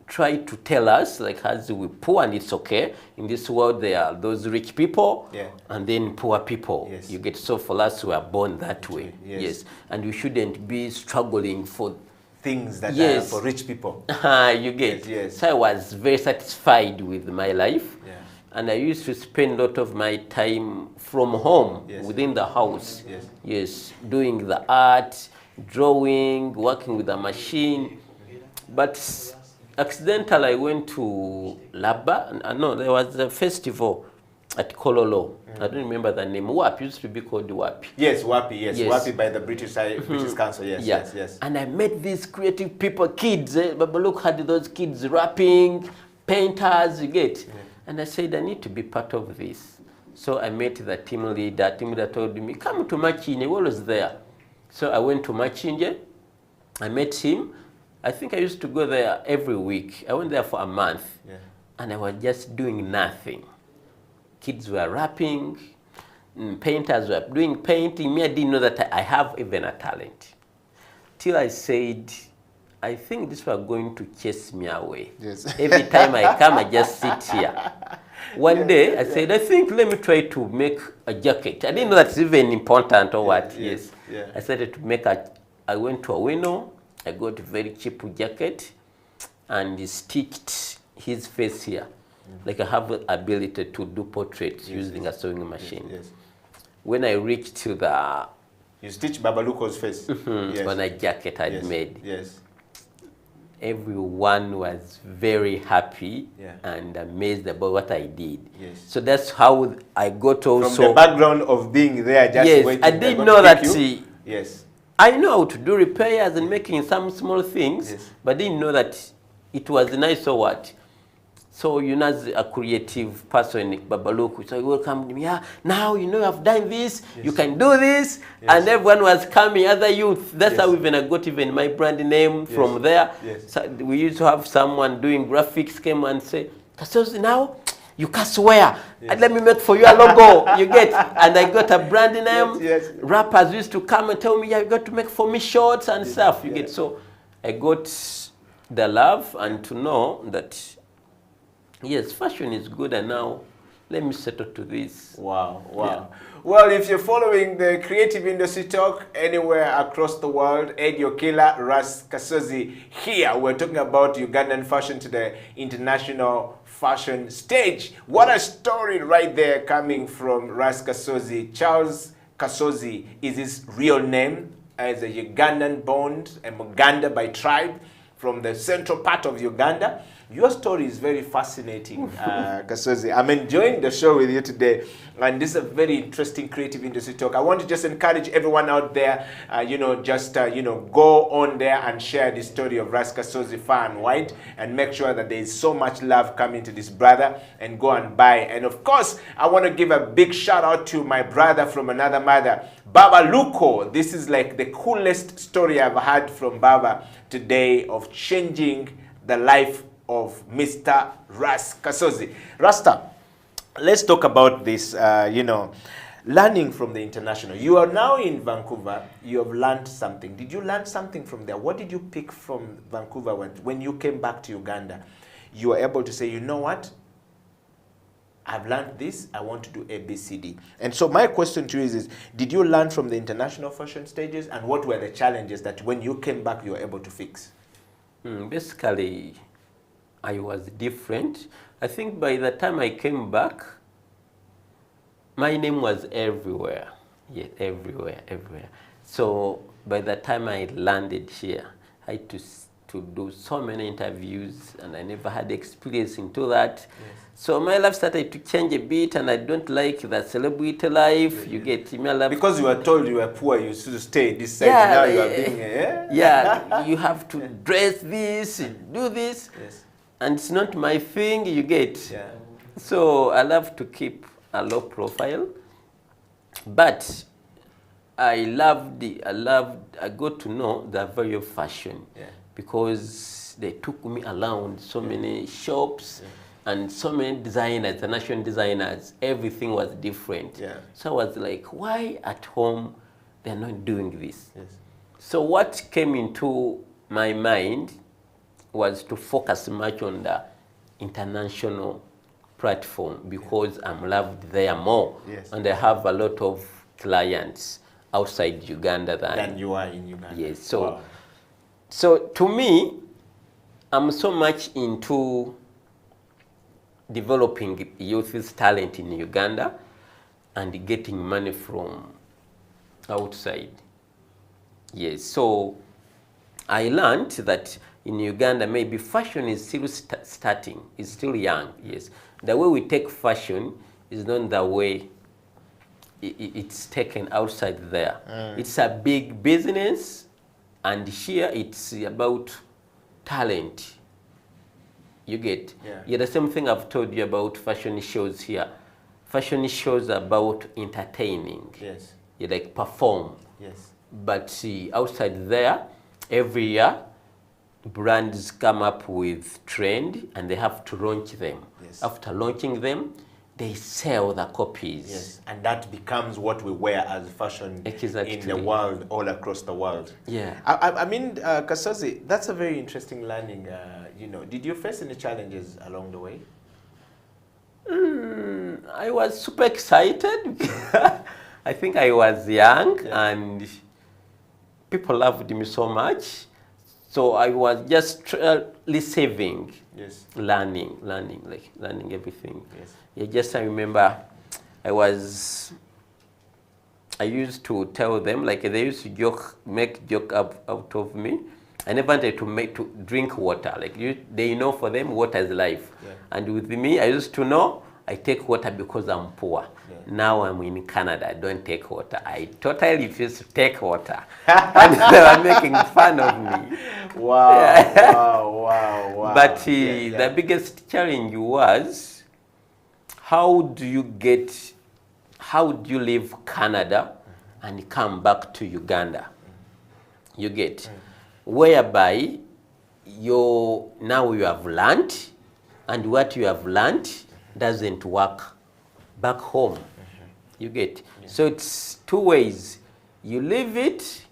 try to tell us, like, as we poor, and it's okay. In this world, there are those rich people, and then poor people. Yes. You get. So for us, we are born that way. Yes. And we shouldn't be struggling for things that are for rich people. You get. Yes. So I was very satisfied with my life. Yeah. And I used to spend a lot of my time from home, within the house. Yes. Yes, doing the art, drawing, working with a machine. But accidentally, I went to Laba. No, there was a festival at Kololo. I don't remember the name. WAP used to be called WAP. Yes, WAPI, yes. Yes. WAPI by the British Council, yes, yes. And I met these creative people, kids. Baba Luke had those kids rapping, painters, you get. And I said, I need to be part of this. So I met the team leader. Team leader told me, come to Machinje. What was there? So I went to Machinje. I met him. I think I used to go there every week. I went there for a month. And I was just doing nothing. Kids were rapping, painters were doing painting. Me, I didn't know that I have even a talent. Till I said, I think this was going to chase me away. Yes. Every time I come, I just sit here. One day, I said, I think let me try to make a jacket. I didn't know that's even important or what. Yes. I started to make I went to a window. I got a very cheap jacket and stitched his face here. Like I have the ability to do portraits using a sewing machine. When I reached to the... You stitched Baba Luko's face. On a jacket I'd made. Yes. Everyone was very happy and amazed about what I did. So that's how I got also... From the background of being there, just waiting. I didn't know that... Yes. I know how to do repairs and making some small things, but didn't know that it was nice or what. So you know, as a creative person, Babaluku, so you welcome me. Yeah, now you know I've done this. Yes. You can do this, yes. And everyone was coming. Other youth. That's yes. How even I got even my brand name yes. From there. Yes. So we used to have someone doing graphics came and say, Kasozi, now you Kas Wear. Yes. And let me make for you a logo. You get, and I got a brand name. Yes. Yes. Rappers used to come and tell me, yeah, you got to make for me shorts and yes. Stuff. You yes. Get, so I got the love and to know that. Yes, fashion is good, and now let me settle to this. Wow, wow. Yeah. Well, if you're following the creative industry talk anywhere across the world, Eddie Okila, Ras Kasozi here. We're talking about Ugandan fashion to the international fashion stage. What a story right there coming from Ras Kasozi. Charles Kasozi is his real name, as a Ugandan born, a Muganda by tribe, from the central part of Uganda. Your story is very fascinating, Kasozi. I'm enjoying the show with you today, and this is a very interesting creative industry talk. I want to just encourage everyone out there, go on there and share the story of Ras Kasozi far and wide, and make sure that there is so much love coming to this brother, and go and buy. And of course, I want to give a big shout out to my brother from another mother, Baba Luko. This is like the coolest story I've heard from Baba today of changing the life of Mr. Ras Kasozi. Rasta, let's talk about this, learning from the international. You are now in Vancouver. You have learned something. Did you learn something from there? What did you pick from Vancouver when you came back to Uganda? You were able to say, you know what? I've learned this. I want to do A, B, C, D. And so my question to you is, did you learn from the international fashion stages? And what were the challenges that when you came back, you were able to fix? Basically, I was different. I think by the time I came back, my name was everywhere. Yeah, everywhere. So by the time I landed here, I had to do so many interviews, and I never had experience into that. Yes. So my life started to change a bit, and I don't like the celebrity life. You get my life. Because you were told you were poor, you should stay this side. Yeah, now you are being yeah, you have to dress this, do this. Yes. And it's not my thing, you get. Yeah. So I love to keep a low profile, but I got to know the value of fashion. Yeah. Because they took me around so many shops. Yeah. And so many designers, international designers, everything was different. Yeah. So I was like, why at home they're not doing this? Yes. So what came into my mind was to focus much on the international platform, because I'm loved there more. Yes. And I have a lot of clients outside Uganda than you are in Uganda. Yes. So, wow. So to me, I'm so much into developing youth's talent in Uganda and getting money from outside. Yes. So I learned that in Uganda, maybe fashion is still starting, it's still young, yes. The way we take fashion is not the way it's taken outside there. It's a big business, and here it's about talent. You get? Yeah, the same thing I've told you about fashion shows here. Fashion shows are about entertaining. Yes. You like perform. Yes. But see, outside there, every year, brands come up with trend and they have to launch them. Yes. After launching them, they sell the copies. Yes. And that becomes what we wear as fashion in the world, all across the world. Yeah. I mean, Kasozi, that's a very interesting learning. Did you face any challenges along the way? I was super excited. I think I was young, yeah. And people loved me so much. So I was just receiving, yes. learning everything. Yes. Yeah, just I remember I used to tell them, like they used to make joke out of me. I never wanted to drink water. Like they know for them, water is life. Yeah. And with me, I used to know, I take water because I'm poor. Now I'm in Canada, I don't take water. I totally refuse to take water. And they were making fun of me. Wow. But the biggest challenge was, how do you leave Canada and come back to Uganda? You get, whereby now you have learned, and what you have learned doesn't work back home. You get, so it's two ways: you leave it,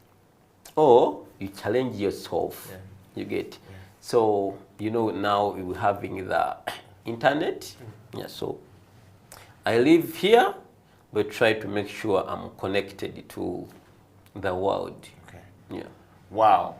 or you challenge yourself. You get, so now we're having the internet. So I live here, but try to make sure I'm connected to the world. Wow.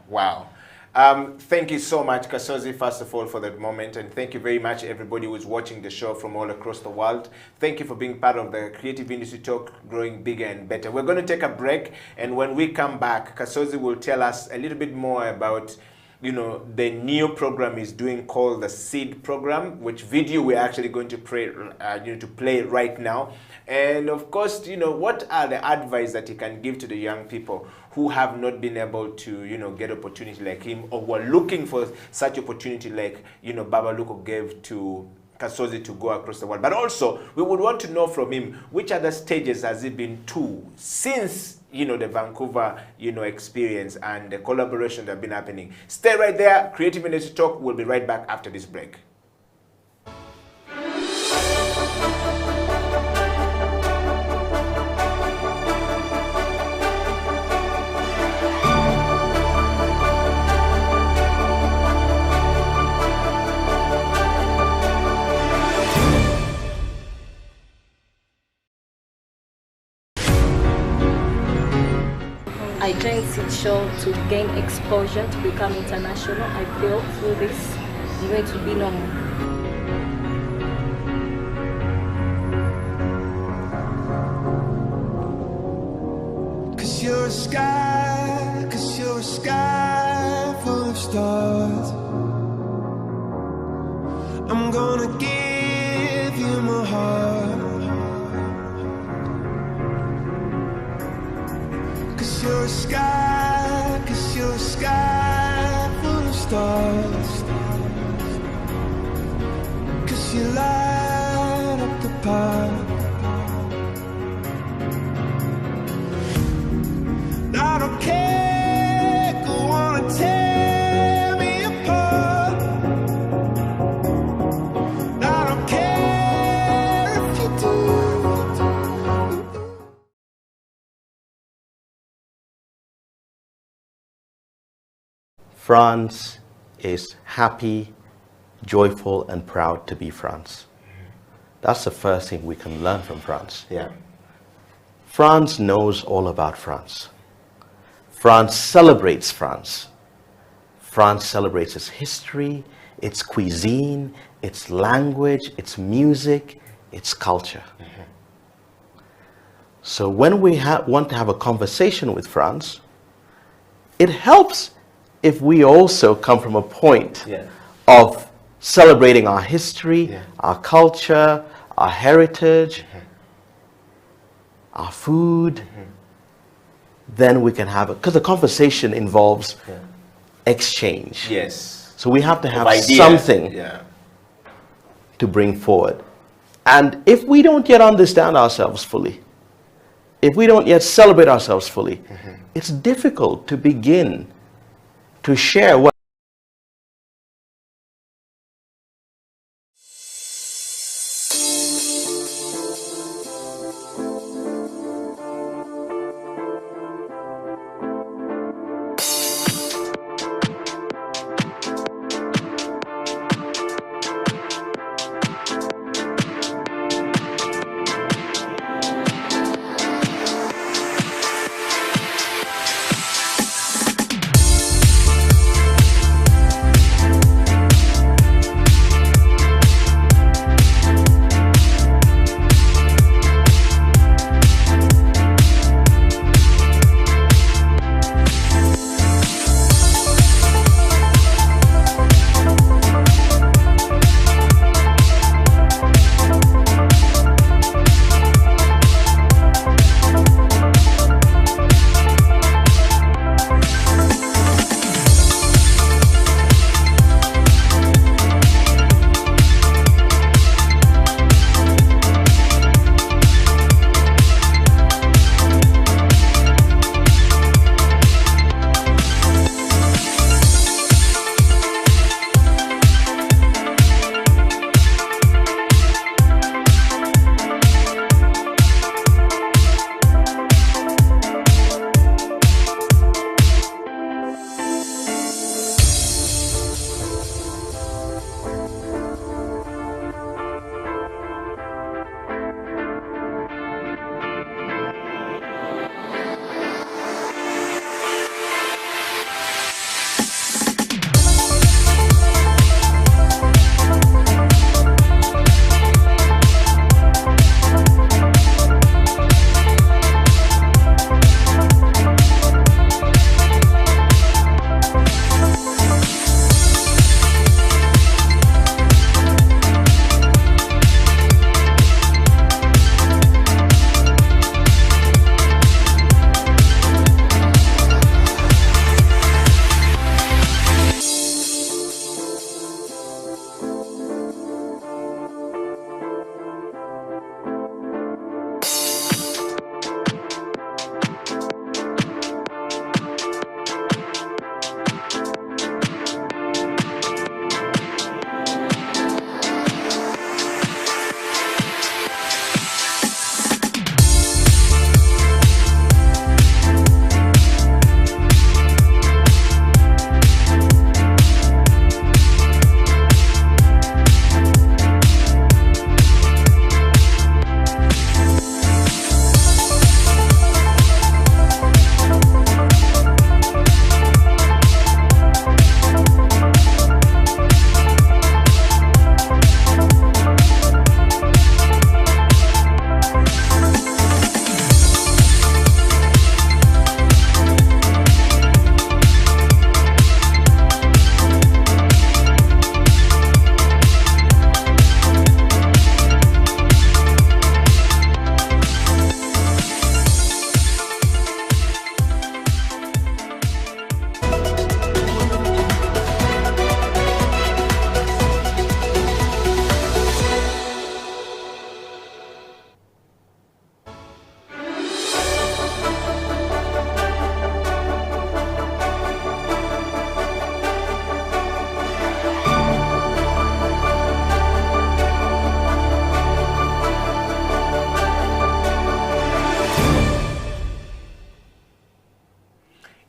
Thank you so much, Kasozi, first of all, for that moment. And thank you very much, everybody who's watching the show from all across the world. Thank you for being part of the Creative Industry Talk, growing bigger and better. We're going to take a break. And when we come back, Kasozi will tell us a little bit more about the new program is doing called the Seed Program, which video we're actually going to play right now. And of course, what are the advice that he can give to the young people who have not been able to, get opportunity like him, or who are looking for such opportunity like, Baba Luko gave to Kasozi to go across the world. But also, we would want to know from him, which other stages has he been to since the Vancouver, experience and the collaboration that have been happening. Stay right there. Creative Industry Talk. We'll be right back after this break. I joined Seed Show to gain exposure, to become international. I feel through this I'm going to be normal. Cause you're a sky full of stars. I'm gonna give you my heart. Cause you're a sky full of stars. Cause you light up the path. I don't care, go on and tear me apart. I don't care if you do. France is happy, joyful, and proud to be France. That's the first thing we can learn from France. France knows all about France. France celebrates France. France celebrates its history, its cuisine, its language, its music, its culture. So when we want to have a conversation with France, it helps if we also come from a point of celebrating our history, our culture, our heritage, our food, then we can have it. Because the conversation involves exchange. So we have to have something to bring forward. And if we don't yet understand ourselves fully, if we don't yet celebrate ourselves fully, it's difficult to begin to share what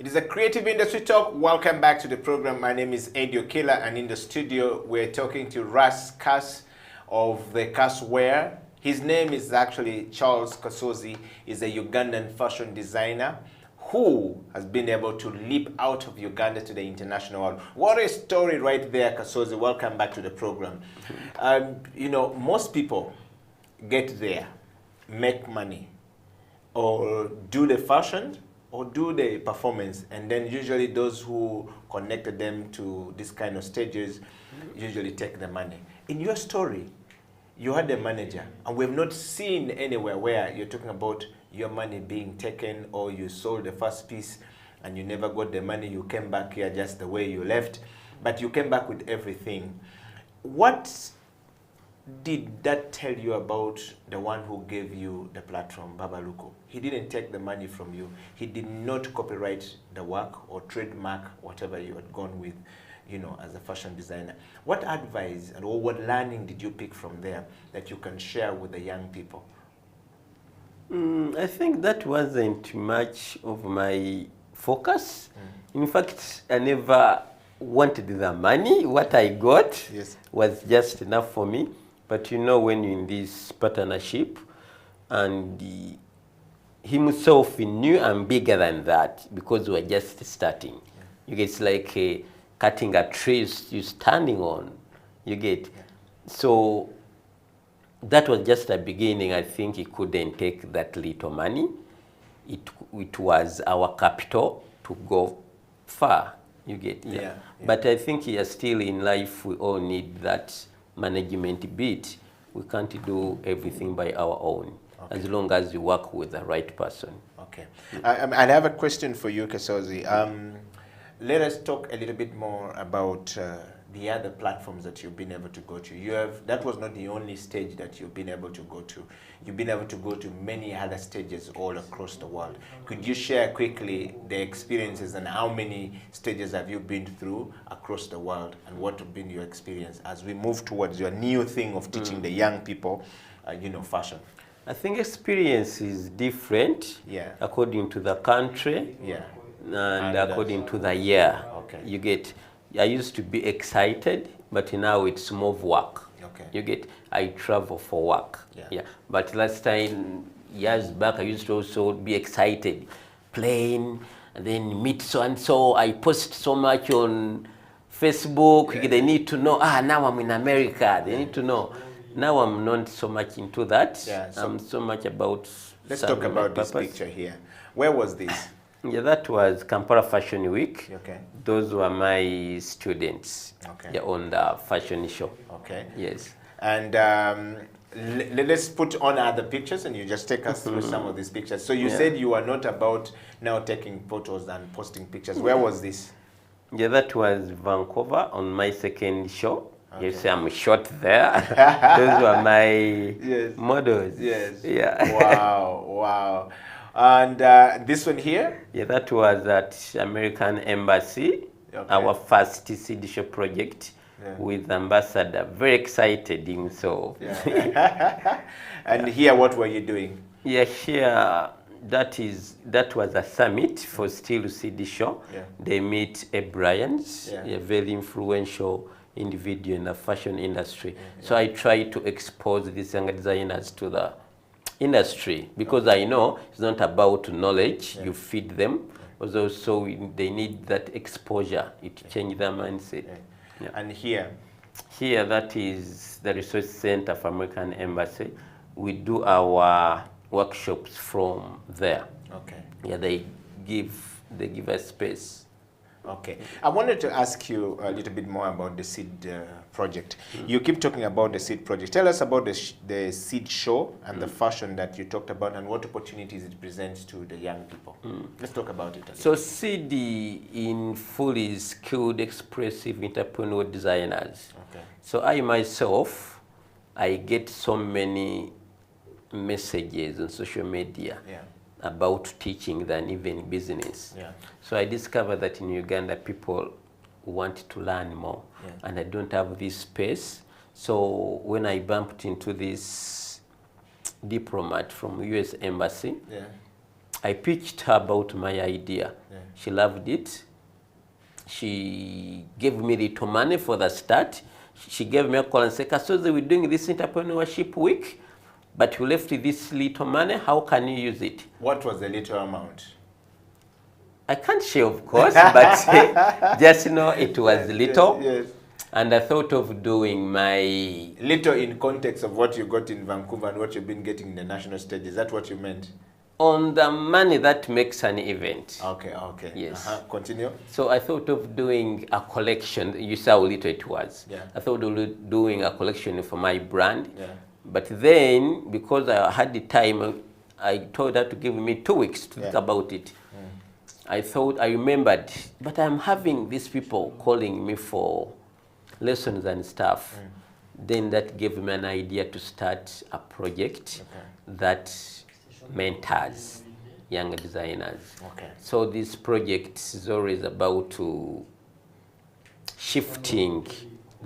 is a Creative Industry Talk. Welcome back to the program. My name is Eddie Okila, and in the studio we're talking to Ras Kas of the Kas Wear. His name is actually Ras Kasozi. He's a Ugandan fashion designer who has been able to leap out of Uganda to the international world. What a story right there, Kasozi. Welcome back to the program. You know, most people get there, make money, or do the fashion, or do the performance, and then usually those who connected them to this kind of stages usually take the money. In your story, you had a manager, and we've not seen anywhere where you're talking about your money being taken, or you sold the first piece and you never got the money, you came back here just the way you left, but you came back with everything. What did that tell you about the one who gave you the platform, Baba Luko? He didn't take the money from you. He did not copyright the work or trademark whatever you had gone with, you know, as a fashion designer. What advice and or what learning did you pick from there that you can share with the young people? I think that wasn't much of my focus. In fact, I never wanted the money. What I got was just enough for me. But you know, when you're in this partnership, and himself knew I'm bigger than that because we're just starting. You get, it's like cutting a tree you're standing on. You get, so that was just a beginning. I think he couldn't take that little money. It was our capital to go far. You get, But I think he is still in life. We all need that management bit. We can't do everything by our own, as long as you work with the right person. Okay. I have a question for you, Kasozi. Let us talk a little bit more about the other platforms that you've been able to go to. That was not the only stage that you've been able to go to. You've been able to go to many other stages all across the world. Could you share quickly the experiences and how many stages have you been through across the world, and what have been your experience as we move towards your new thing of teaching the young people, you know, fashion? I think experience is different according to the country and according to the year. You get, I used to be excited, but now it's more of work. You get, I travel for work. But last time, years back, I used to also be excited, playing, and then meet so and so. I post so much on Facebook. They need to know, now I'm in America. They need to know. Now I'm not so much into that. I'm so much about. Let's talk about this picture here. Where was this? That was Kampala Fashion Week. Those were my students on the fashion show. Yes. And let's put on other pictures, and you just take us through some of these pictures. So you said you are not about now taking photos and posting pictures. Where was this? That was Vancouver on my second show. You see, I'm short there. Those were my models. Wow. And this one here? That was at American Embassy, our first CD show project with Ambassador. Very excited himself. And here, what were you doing? Here, that was a summit for Still CD show. They meet a Bryans, a very influential individual in the fashion industry. So I try to expose these young designers to the industry, because I know it's not about knowledge, you feed them, but also they need that exposure, it changes their mindset. And here? Here, that is the Research Center for American Embassy. We do our workshops from there. They give us space. I wanted to ask you a little bit more about the SEED project. You keep talking about the SEED project. Tell us about the SEED show and the fashion that you talked about, and what opportunities it presents to the young people. Let's talk about it. So SEED in full is skilled, expressive, entrepreneur designers. So I myself, I get so many messages on social media about teaching than even business. So I discovered that in Uganda people want to learn more, and I don't have this space. So when I bumped into this diplomat from US Embassy, I pitched her about my idea. Yeah. She loved it. She gave me little money for the start. She gave me a call and said, Kasozi, we're doing this entrepreneurship week, but you left this little money. How can you use it? What was the little amount? I can't share, of course, but just know it was little. Yes. And I thought of doing my... Little in context of what you got in Vancouver and what you've been getting in the national stage. Is that what you meant? On the money that makes an event. Okay, okay. Yes. Continue. So I thought of doing a collection. You saw how little it was. Yeah. I thought of doing a collection for my brand. Yeah. But then, because I had the time, I told her to give me 2 weeks to think about it. I remembered, but I'm having these people calling me for lessons and stuff. Then that gave me an idea to start a project that mentors young designers. Okay. So this project is always about shifting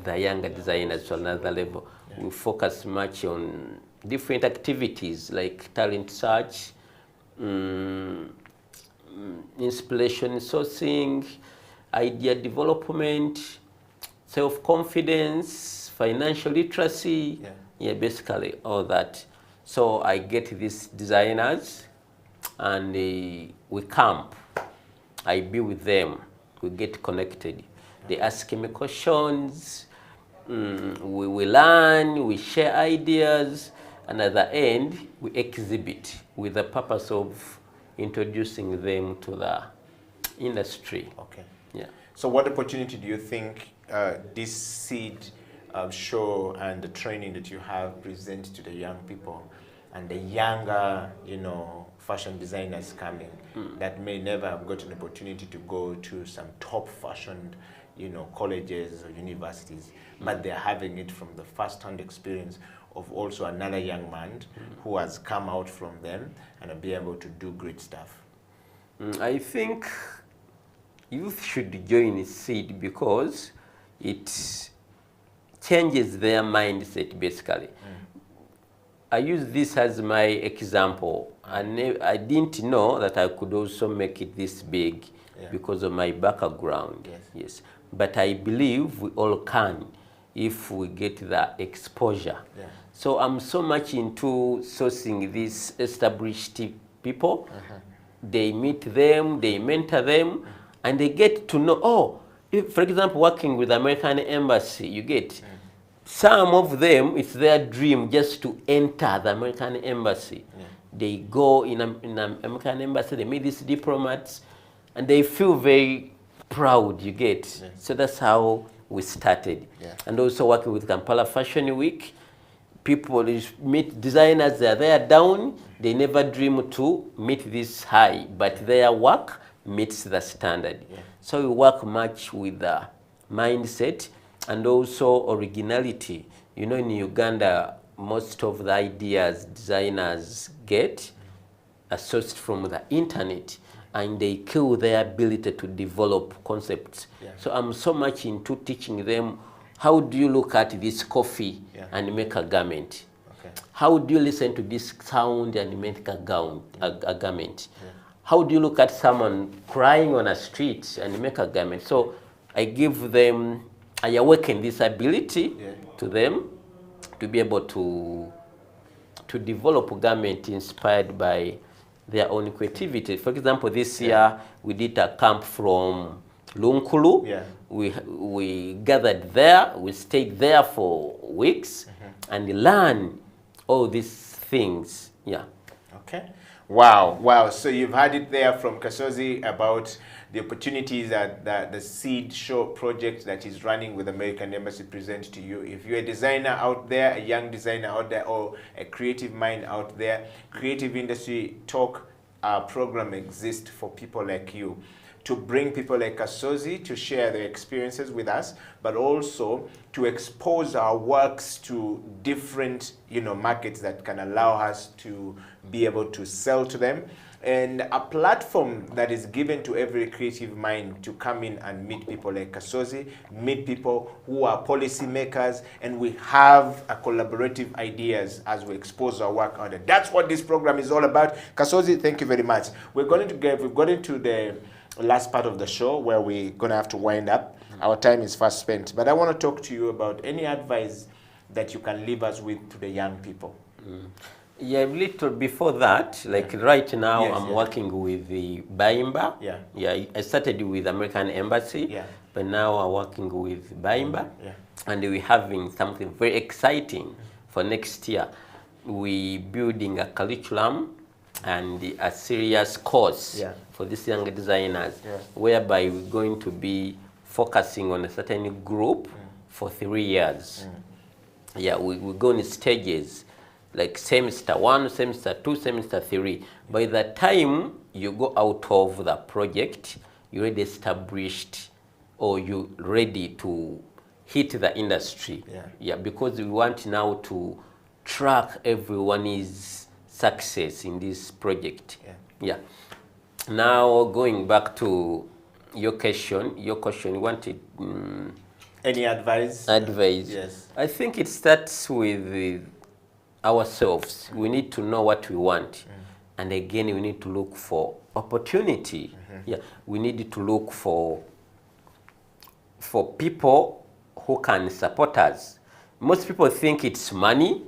the younger designers to another level. We focus much on different activities like talent search, inspiration sourcing, idea development, self-confidence, financial literacy, basically all that. So I get these designers and we camp. I be with them. We get connected. They ask me questions. We learn, we share ideas, and at the end, we exhibit with the purpose of introducing them to the industry. Okay. Yeah. So what opportunity do you think this seed show and the training that you have present to the young people and the younger, fashion designers coming that may never have got an opportunity to go to some top fashion, colleges or universities, but they're having it from the first-hand experience of also another young man who has come out from them and be able to do great stuff? I think youth should join SEED because it changes their mindset, basically. I use this as my example. I didn't know that I could also make it this big because of my background. Yes. But I believe we all can if we get the exposure. So I'm so much into sourcing these established people. They meet them, they mentor them, and they get to know, if, for example, working with the American Embassy, you get some of them, it's their dream just to enter the American Embassy. They go in an American Embassy, they meet these diplomats, and they feel very proud, you get. So that's how we started. And also working with Kampala Fashion Week, people meet designers, they're there down, they never dream to meet this high, but their work meets the standard. So we work much with the mindset and also originality. In Uganda, most of the ideas designers get are sourced from the internet, and they kill their ability to develop concepts. So I'm so much into teaching them, how do you look at this coffee and make a garment? How do you listen to this sound and make a garment? How do you look at someone crying on a street and make a garment? So I give them, I awaken this ability to them to be able to develop a garment inspired by their own creativity. For example, this year we did a camp from Lunkulu. We gathered there, we stayed there for weeks and learned all these things. Okay. Wow. So you've had it there from Kasozi about the opportunities that the Seed Show project that is running with American Embassy presents to you. If you're a designer out there, a young designer out there, or a creative mind out there, Creative Industry Talk program exists for people like you to bring people like Kasozi to share their experiences with us, but also to expose our works to different, markets that can allow us to be able to sell to them, and a platform that is given to every creative mind to come in and meet people like Kasozi, meet people who are policy makers, and we have a collaborative ideas as we expose our work out there. That's what this program is all about. Kasozi, thank you very much. We've got into the last part of the show where we're gonna have to wind up. Our time is fast spent, but I want to talk to you about any advice that you can leave us with to the young people. Yeah, a little before that, like right now, I'm working with the Baimba. Yeah, I started with American Embassy, but now I'm working with Baimba, and we're having something very exciting for next year. We're building a curriculum and a serious course for these young designers, whereby we're going to be focusing on a certain group for 3 years. Yeah, we go in stages, like semester 1, semester 2, semester 3. By the time you go out of the project, you're already established, or you're ready to hit the industry. Yeah, because we want now to track everyone's success in this project. Yeah. Now going back to your question, you wanted any advice? Yes. I think it starts with ourselves. We need to know what we want, and again we need to look for opportunity. Yeah, we need to look for people who can support us. Most people think it's money,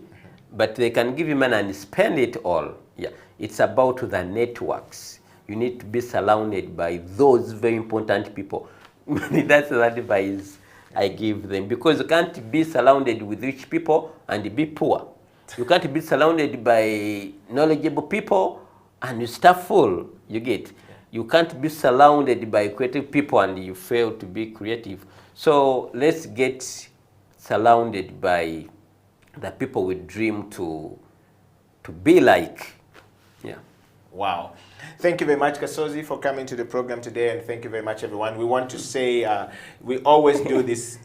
but they can give you money and spend it all. Yeah, it's about the networks. You need to be surrounded by those very important people. That's the advice I give them, because you can't be surrounded with rich people and be poor. You can't be surrounded by knowledgeable people and you start full, you get. You can't be surrounded by creative people and you fail to be creative. So let's get surrounded by the people we dream to be like. Yeah. Wow. Thank you very much, Kasozi, for coming to the program today, and thank you very much, everyone. We want to say we always do this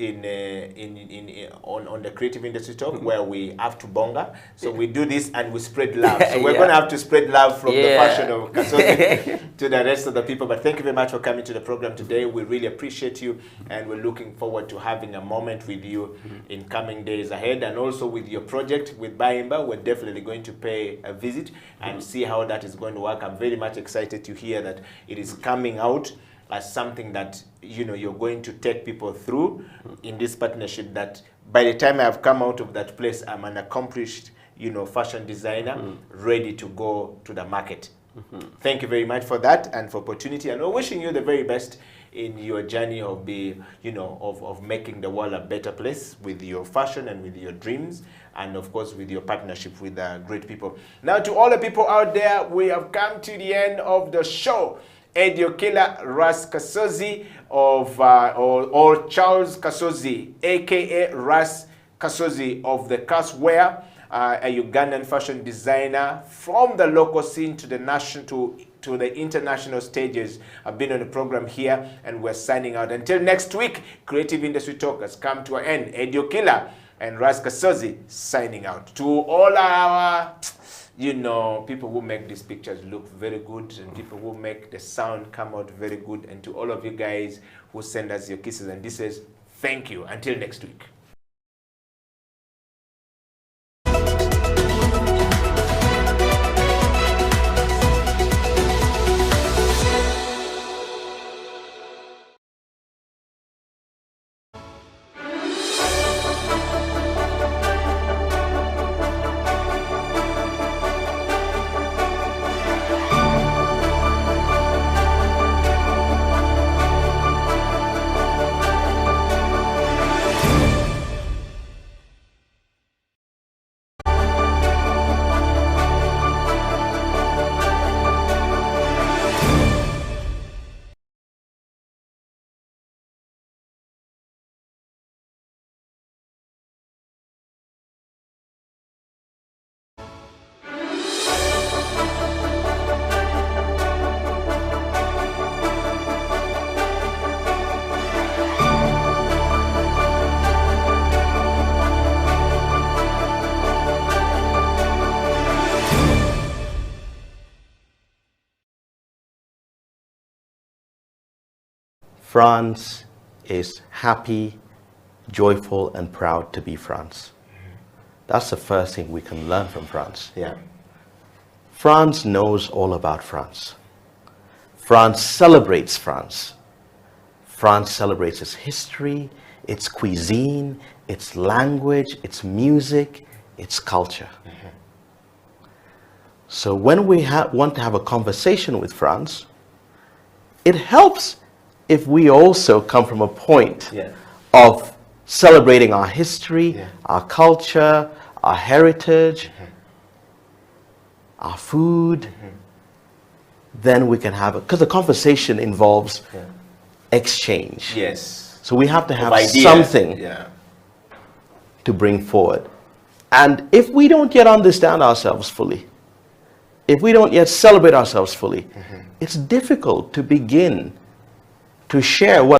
on the Creative Industry Talk, where we have to bonga. So we do this and we spread love. So we're going to have to spread love from the passion of Kasozi to the rest of the people. But thank you very much for coming to the program today. We really appreciate you, and we're looking forward to having a moment with you in coming days ahead, and also with your project with Baimba. We're definitely going to pay a visit and see how that is going to work. I'm very much excited to hear that it is coming out as something that you're going to take people through in this partnership, that by the time I have come out of that place, I'm an accomplished fashion designer ready to go to the market. Thank you very much for that and for opportunity, and we're wishing you the very best in your journey of of making the world a better place with your fashion and with your dreams, and of course with your partnership with great people. Now, to all the people out there, we have come to the end of the show. Eddie Okila, Ras Kasozi or Charles Kasozi, a.k.a. Ras Kasozi of the Kas Wear, a Ugandan fashion designer from the local scene to the national to the international stages. I've been on the program here, and we're signing out. Until next week, Creative Industry Talk has come to an end. Eddie Okila and Ras Kasozi signing out. To all our people who make these pictures look very good, and people who make the sound come out very good, and to all of you guys who send us your kisses and disses, thank you. Until next week. France is happy, joyful, and proud to be France. That's the first thing we can learn from France. Yeah. France knows all about France. France celebrates France. France celebrates its history, its cuisine, its language, its music, its culture. So when we want to have a conversation with France, it helps if we also come from a point of celebrating our history, our culture, our heritage, our food. Then we can have it, because the conversation involves exchange. Yes. So we have to have Ideas. something to bring forward. And if we don't yet understand ourselves fully, if we don't yet celebrate ourselves fully, it's difficult to begin to share what